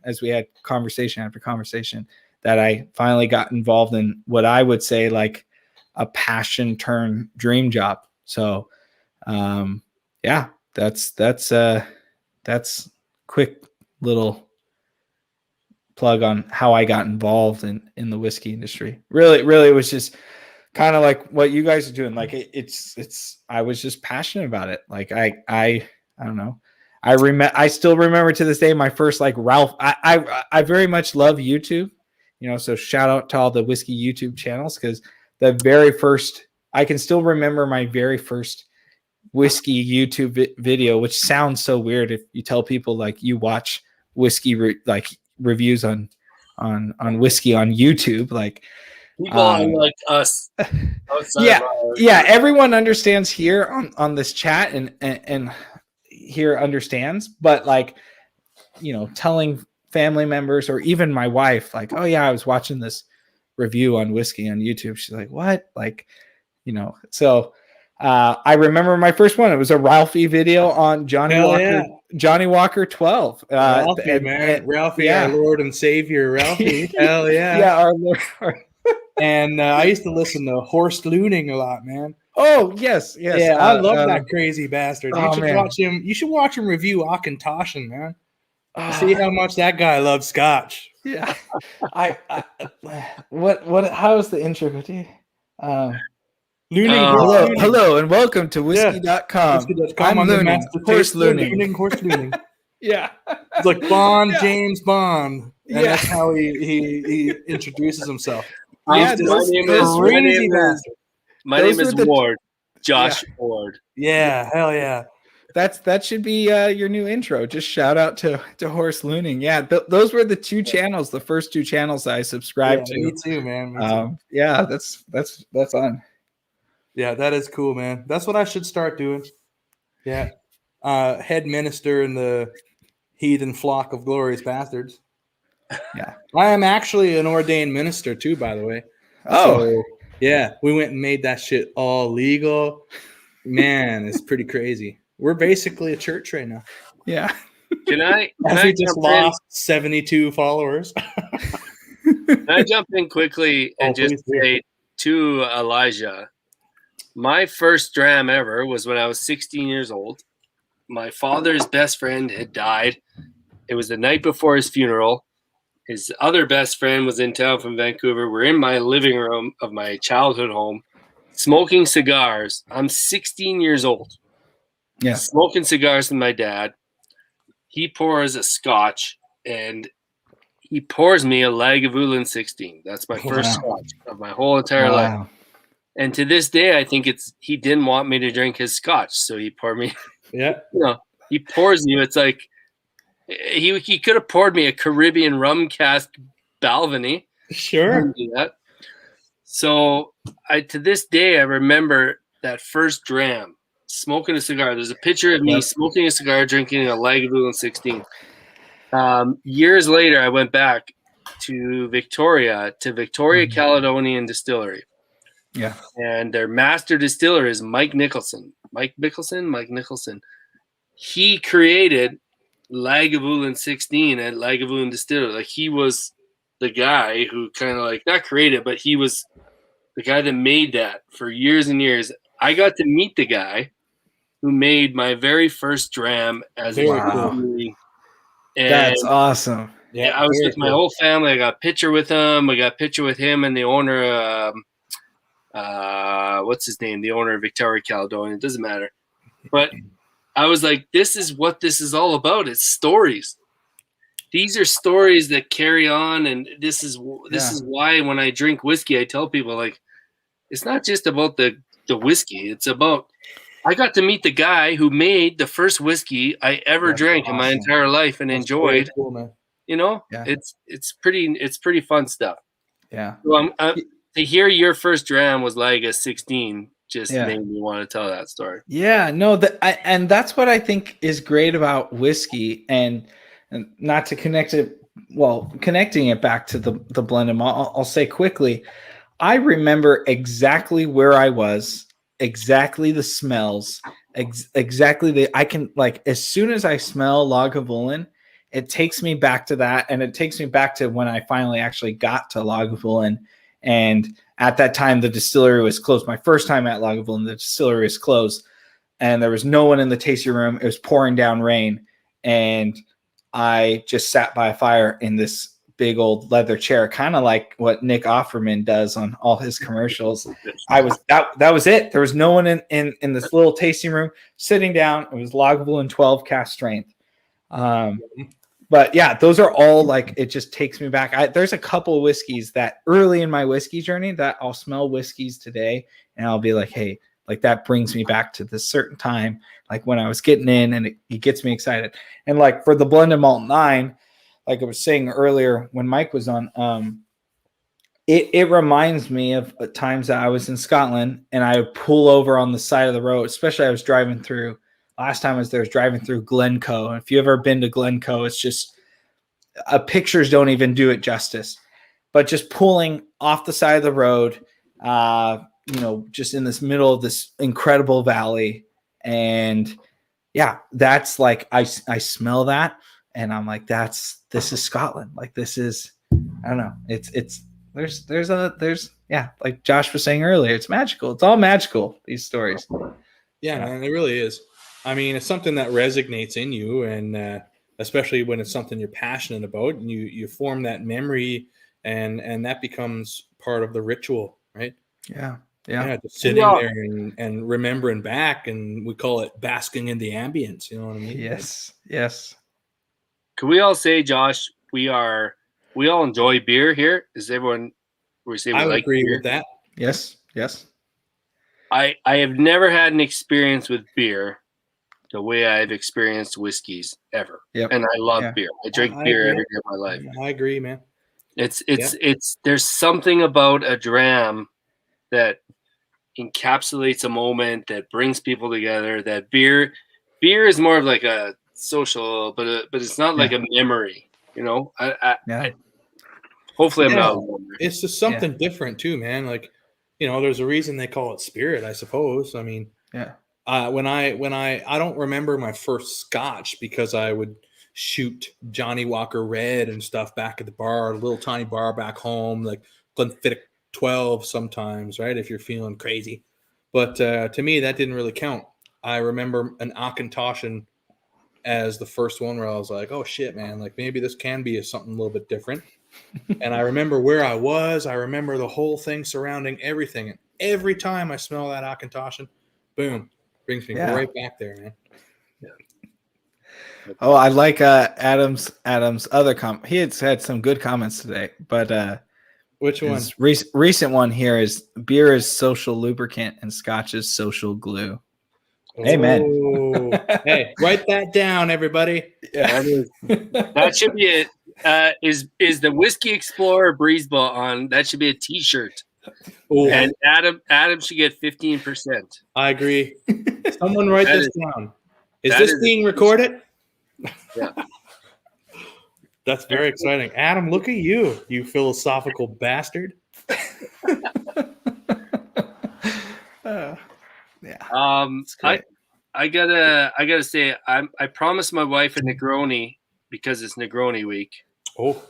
as we had conversation after conversation, that I finally got involved in what I would say like a passion turn dream job. So, yeah, that's quick little plug on how I got involved in the whiskey industry. Really, it was just kind of like what you guys are doing. Like it's I was just passionate about it. Like I don't know. I still remember to this day my first like Ralph. I very much love YouTube, so shout out to all the whiskey YouTube channels, because the very first, I can still remember my very first whiskey YouTube video, which sounds so weird if you tell people like you watch whiskey reviews on whiskey on YouTube, like people unlike us. Yeah, everyone understands here on this chat and here understands, but like, telling family members or even my wife, like, oh yeah, I was watching this review on whiskey on YouTube. She's like, what? Like, so I remember my first one. It was a Ralphie video on Johnny Walker 12. Ralphie, man. Ralphie, our Lord and Savior, Ralphie. Hell yeah. Yeah, our Lord. And I used to listen to Horst Looning a lot, man. Oh, yes. Yeah, I love that crazy bastard. You should watch him. You should watch him review Auchentoshan, man. See how much that guy loves scotch. Yeah. How is the intro? Looning, hello, and welcome to whiskey.com. Whiskey.com. I'm Looning, Horst Looning. Horst Looning. Yeah. It's like Bond, James Bond. And that's how he introduces himself. My name is Ward. Josh Ward. Yeah, hell yeah. That should be your new intro. Just shout out to Horst Looning. Yeah, those were the two channels, the first two channels I subscribed to. Me too, man. Me too. Yeah, that's on. Yeah, that is cool, man. That's what I should start doing. Yeah. Head minister in the heathen flock of glorious bastards. Yeah. I am actually an ordained minister too, by the way. Oh. So, yeah. We went and made that shit all legal. Man, it's pretty crazy. We're basically a church right now. Yeah. Can I just lost 72 followers. Can I jump in quickly and just say to Elijah, my first dram ever was when I was 16 years old. My father's best friend had died. It was the night before his funeral. His other best friend was in town from Vancouver. We're in my living room of my childhood home, smoking cigars. I'm 16 years old. Yeah. Smoking cigars with my dad. He pours a scotch, and he pours me a Lagavulin 16. That's my first scotch of my whole entire life. And to this day, I think he didn't want me to drink his scotch, so he poured me. Yeah. He pours you. It's like he could have poured me a Caribbean rum cask Balvenie. Sure. So to this day, I remember that first dram, smoking a cigar. There's a picture of me smoking a cigar, drinking a Lagavulin 16. Years later, I went back to Victoria Caledonian Distillery. Yeah. And their master distiller is Mike Nicholson. Mike Nicholson. He created Lagavulin 16 at Lagavulin Distillery. Like, he was the guy who kind of like not created, but he was the guy that made that for years and years. I got to meet the guy who made my very first dram as a That's awesome. Yeah, I was with my whole family. I got a picture with him. We got a picture with him and the owner. What's his name? The owner of Victoria Caledonia. It doesn't matter. But I was like, this is what this is all about. It's stories. These are stories that carry on, and this is why when I drink whiskey, I tell people, like, it's not just about the whiskey. It's about I got to meet the guy who made the first whisky I ever drank in my entire life and enjoyed. Cool, man. You know, Yeah. it's pretty fun stuff. Yeah. So to hear your first dram was like a 16 just made me want to tell that story. Yeah, no, and that's what I think is great about whiskey, and not to connecting it back to the blend and malt, I'll say quickly, I remember exactly where I was, exactly the smells, exactly I can, like, as soon as I smell Lagavulin, it takes me back to that, and it takes me back to when I finally actually got to Lagavulin, and at that time the distillery was closed. My first time at Lagavulin, the distillery was closed, and there was no one in the tasting room. It was pouring down rain, and I just sat by a fire in this big old leather chair, kind of like what Nick Offerman does on all his commercials. That was it. There was no one in this little tasting room sitting down. It was Lagavulin 12 cask strength. But yeah, those are all, like, it just takes me back. There's a couple of whiskeys that early in my whiskey journey that I'll smell whiskeys today and I'll be like, hey, like, that brings me back to this certain time, like when I was getting in, and it gets me excited. And like for the blended malt 9, like I was saying earlier when Mike was on, it reminds me of times that I was in Scotland and I would pull over on the side of the road, especially I was driving through. Last time I was there, I was driving through Glencoe. And if you've ever been to Glencoe, it's just pictures don't even do it justice. But just pulling off the side of the road, just in this middle of this incredible valley, and yeah, that's like I smell that, and I'm like, this is Scotland. Like, this is, I don't know. It's there's like Josh was saying earlier, it's magical. It's all magical, these stories. Yeah, man, it really is. I mean, it's something that resonates in you, and especially when it's something you're passionate about, and you form that memory, and that becomes part of the ritual, right? Yeah, just sitting there and remembering back, and we call it basking in the ambience. You know what I mean? Yes. Can we all say, Josh, we all enjoy beer here? Is everyone? I would agree with that. Yes. I have never had an experience with beer the way I've experienced whiskeys ever. Yep. And I love beer. I drink beer every day of my life. I agree, man. It's there's something about a dram that encapsulates a moment, that brings people together. That beer is more of like a social, but it's not like a memory, you know. Hopefully I'm not. It's just something different too, man. Like, there's a reason they call it spirit, I suppose. I mean, when I don't remember my first scotch, because I would shoot Johnny Walker Red and stuff back at the bar, a little tiny bar back home, like Glenfiddich 12 sometimes, right? If you're feeling crazy. But to me, that didn't really count. I remember an Auchentoshan as the first one where I was like, oh shit, man, like maybe this can be something a little bit different. And I remember where I was. I remember the whole thing surrounding everything. And every time I smell that Auchentoshan, boom, brings me right back there, man. Yeah. Oh, I like Adam's other comment. He had said some good comments today, but which one? Recent one here is beer is social lubricant and scotch is social glue. Amen. Hey, write that down, everybody. Yeah. That should be it. Is the Whiskey Explorer Breezeball on? That should be a T-shirt. Ooh. And Adam should get 15%. I agree. Someone write this down. Is this being recorded? Yeah. That's very exciting. Adam, look at you, you philosophical bastard. I gotta say, I promised my wife a Negroni because it's Negroni week. Oh,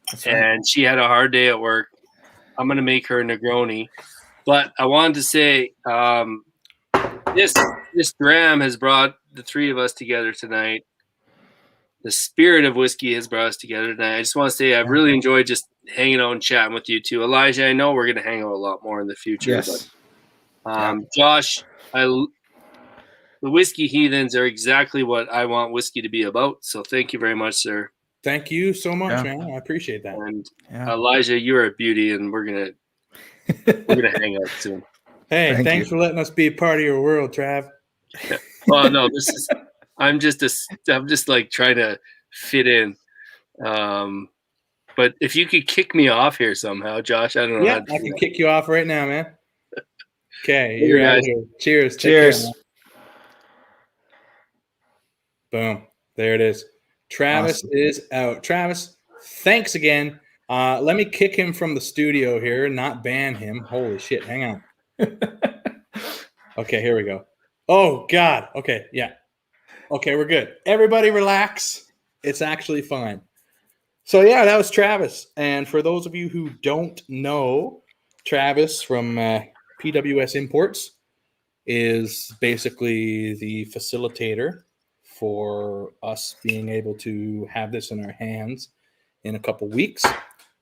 that's right. And she had a hard day at work. I'm gonna make her a Negroni, but I wanted to say, this dram has brought the three of us together tonight. the spirit of whiskey has brought us together tonight. I just want to say I've really enjoyed just hanging out and chatting with you too. Elijah, I know we're going to hang out a lot more in the future. Yes. But, Josh, the Whiskey Heathens are exactly what I want whiskey to be about. So thank you very much, sir. Thank you so much, Yeah. man. I appreciate that. And Yeah. Elijah, you're a beauty, and we're gonna hang out soon. Hey, Thank thanks you. for letting us be a part of your world, Trav. Well, no, I'm just like trying to fit in. But if you could kick me off here somehow, Josh, I don't know. Yeah, how to I do can that. kick you off right now, man. Okay, Later, you're out guys. here. Cheers. Take Cheers. care, man. Boom. There it is. Travis Awesome. is out. Travis, thanks again. Let me kick him from the studio here, not ban him. Holy shit. Hang on. Okay, here we go. Oh, God. Okay, yeah. Okay, we're good. Everybody relax. It's actually fine. So, yeah, that was Travis. And for those of you who don't know, Travis from PWS Imports is basically the facilitator for us being able to have this in our hands in a couple weeks,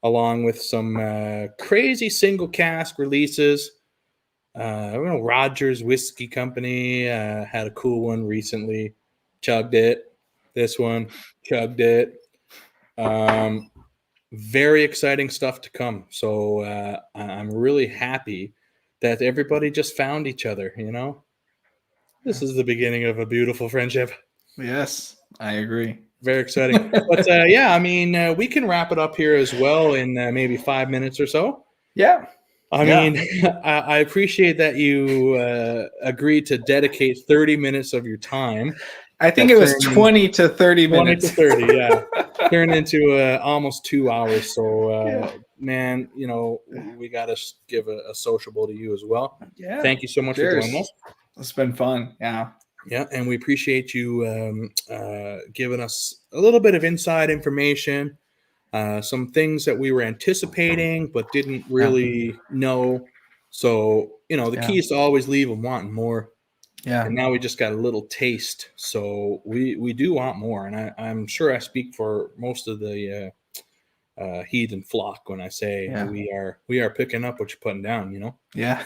along with some crazy single cask releases. Rogers Whiskey Company had a cool one recently. Chugged it. This one, chugged it. Very exciting stuff to come. So I'm really happy that everybody just found each other, you know? This is the beginning of a beautiful friendship. Yes, I agree. Very exciting. But yeah, I mean, we can wrap it up here as well in maybe 5 minutes or so. Yeah. I mean, I appreciate that you agreed to dedicate 30 minutes of your time. I think it was 20 to 30 20 minutes. to 30, yeah. Turned into almost 2 hours. So, man, you know, we got to give a sociable to you as well. Yeah. Thank you so much Cheers. for joining us. It's been fun. Yeah. Yeah, and we appreciate you giving us a little bit of inside information, some things that we were anticipating but didn't really know. So, you know, the key is to always leave them wanting more. Yeah. And now we just got a little taste. So we do want more. And I'm sure I speak for most of the heathen flock when I say we are picking up what you're putting down, you know? Yeah.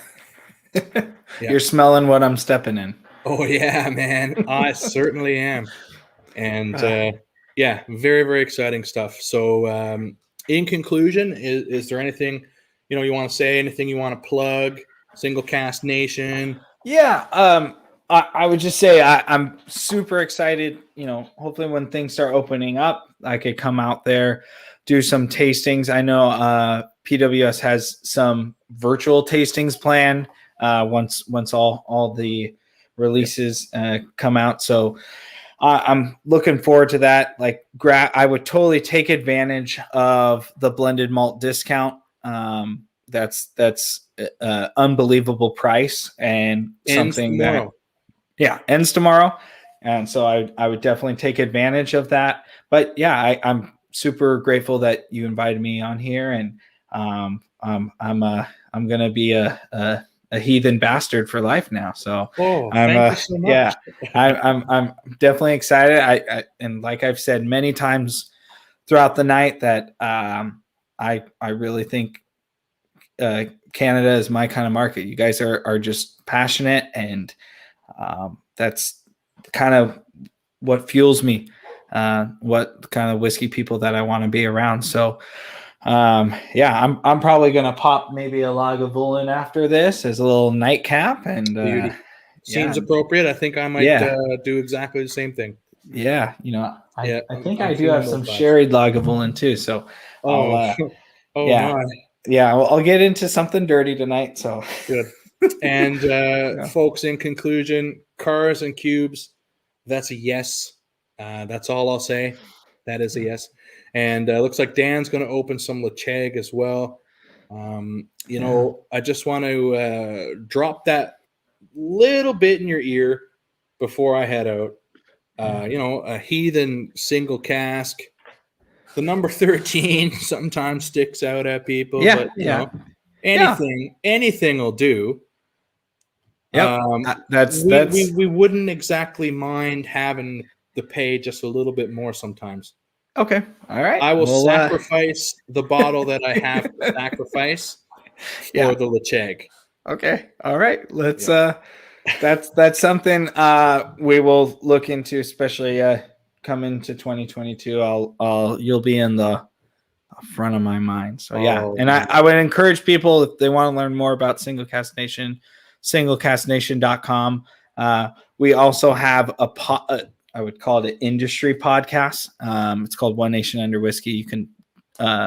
Yeah. You're smelling what I'm stepping in. Oh, yeah, man. I certainly am. And yeah, very, very exciting stuff. So in conclusion, is there anything, you know, you want to say, anything you want to plug, Single Cast Nation? Yeah. I would just say I'm super excited. You know, hopefully when things start opening up, I could come out there, do some tastings. I know PWS has some virtual tastings planned once all the releases come out. So I'm looking forward to that. Like, I would totally take advantage of the blended malt discount. That's unbelievable price and something that ends tomorrow. And so I would definitely take advantage of that. But yeah, I'm super grateful that you invited me on here, and I'm gonna be a heathen bastard for life now. So thank you so much. Yeah, I'm definitely excited. I and like I've said many times throughout the night that I really think Canada is my kind of market. You guys are just passionate, and that's kind of what fuels me. What kind of whiskey people that I want to be around. So yeah, I'm probably gonna pop maybe a Lagavulin after this as a little nightcap, and seems appropriate. I think I might do exactly the same thing. Yeah, you know, I think I do feeling have some those vibes. sherried Lagavulin too. So my. Yeah, I'll get into something dirty tonight. So good. And folks, in conclusion, Cars and Cubes, that's a yes. That's all I'll say. That is a yes. And looks like Dan's going to open some Lecheg as well. You know, I just want to drop that little bit in your ear before I head out. You know, a heathen single cask. The number 13 sometimes sticks out at people, but you know, anything will do. Yep. We wouldn't exactly mind having to pay just a little bit more sometimes. Okay. All right. I will Well, sacrifice the bottle that I have to sacrifice for the Lecheg. Okay. All right. Let's Yeah. that's something we will look into, especially coming to 2022. You'll be in the front of my mind. So yeah. Oh, And man. I would encourage people, if they want to learn more about Single Cask Nation, singlecastnation.com. We also have I would call it an industry podcast. It's called One Nation Under Whiskey. You can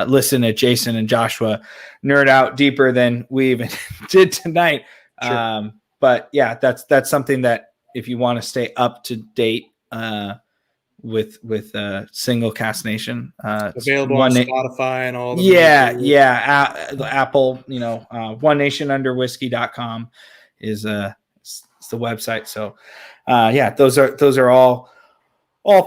listen to Jason and Joshua nerd out deeper than we even did tonight. Sure. But yeah, that's something that if you want to stay up to date with Single Cask Nation, Available on Spotify and all the Apple, One Nation Under Whiskey.com is the website. So those are all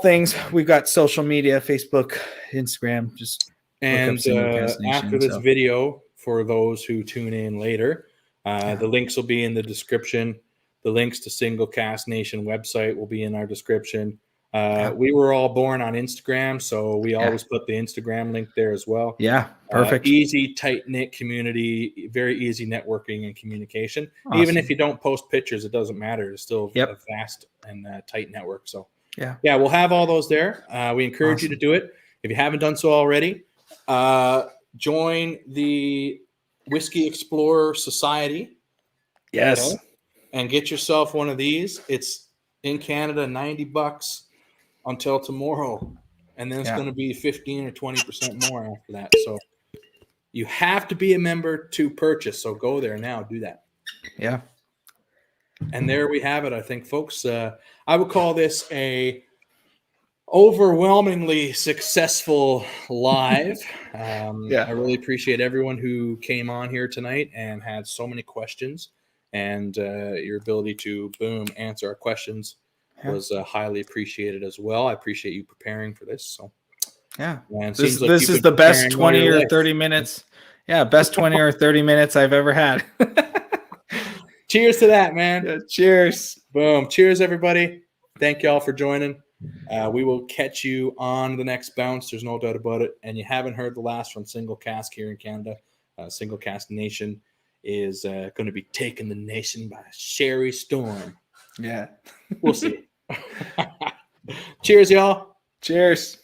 things. We've got social media, Facebook, Instagram, just And Nation, after this video, for those who tune in later, the links will be in the description. The links to Single Cask Nation website will be in our description. We were all born on Instagram, so we always put the Instagram link there as well. Yeah, perfect. Easy, tight-knit community, very easy networking and communication. Awesome. Even if you don't post pictures, it doesn't matter. It's still a vast and tight network. So we'll have all those there. We encourage you to do it. If you haven't done so already, join the Whiskey Explorer Society. Yes. And get yourself one of these. It's in Canada, $90 until tomorrow. And then it's going to be 15 or 20% more after that. So you have to be a member to purchase. So go there now. Do that. Yeah. And there we have it, I think, folks. I would call this a overwhelmingly successful live. I really appreciate everyone who came on here tonight and had so many questions, and your ability to answer our questions was highly appreciated as well. I appreciate you preparing for this. So man, this is the best 20 or 30 minutes. Yeah, best 20 or 30 minutes I've ever had. Cheers to that, man. Yeah, cheers. Boom. Cheers, everybody. Thank you all for joining. We will catch you on the next bounce. There's no doubt about it. And you haven't heard the last from Single Cask here in Canada. Single Cask Nation is going to be taking the nation by sherry storm. Yeah. We'll see. Cheers, y'all. Cheers.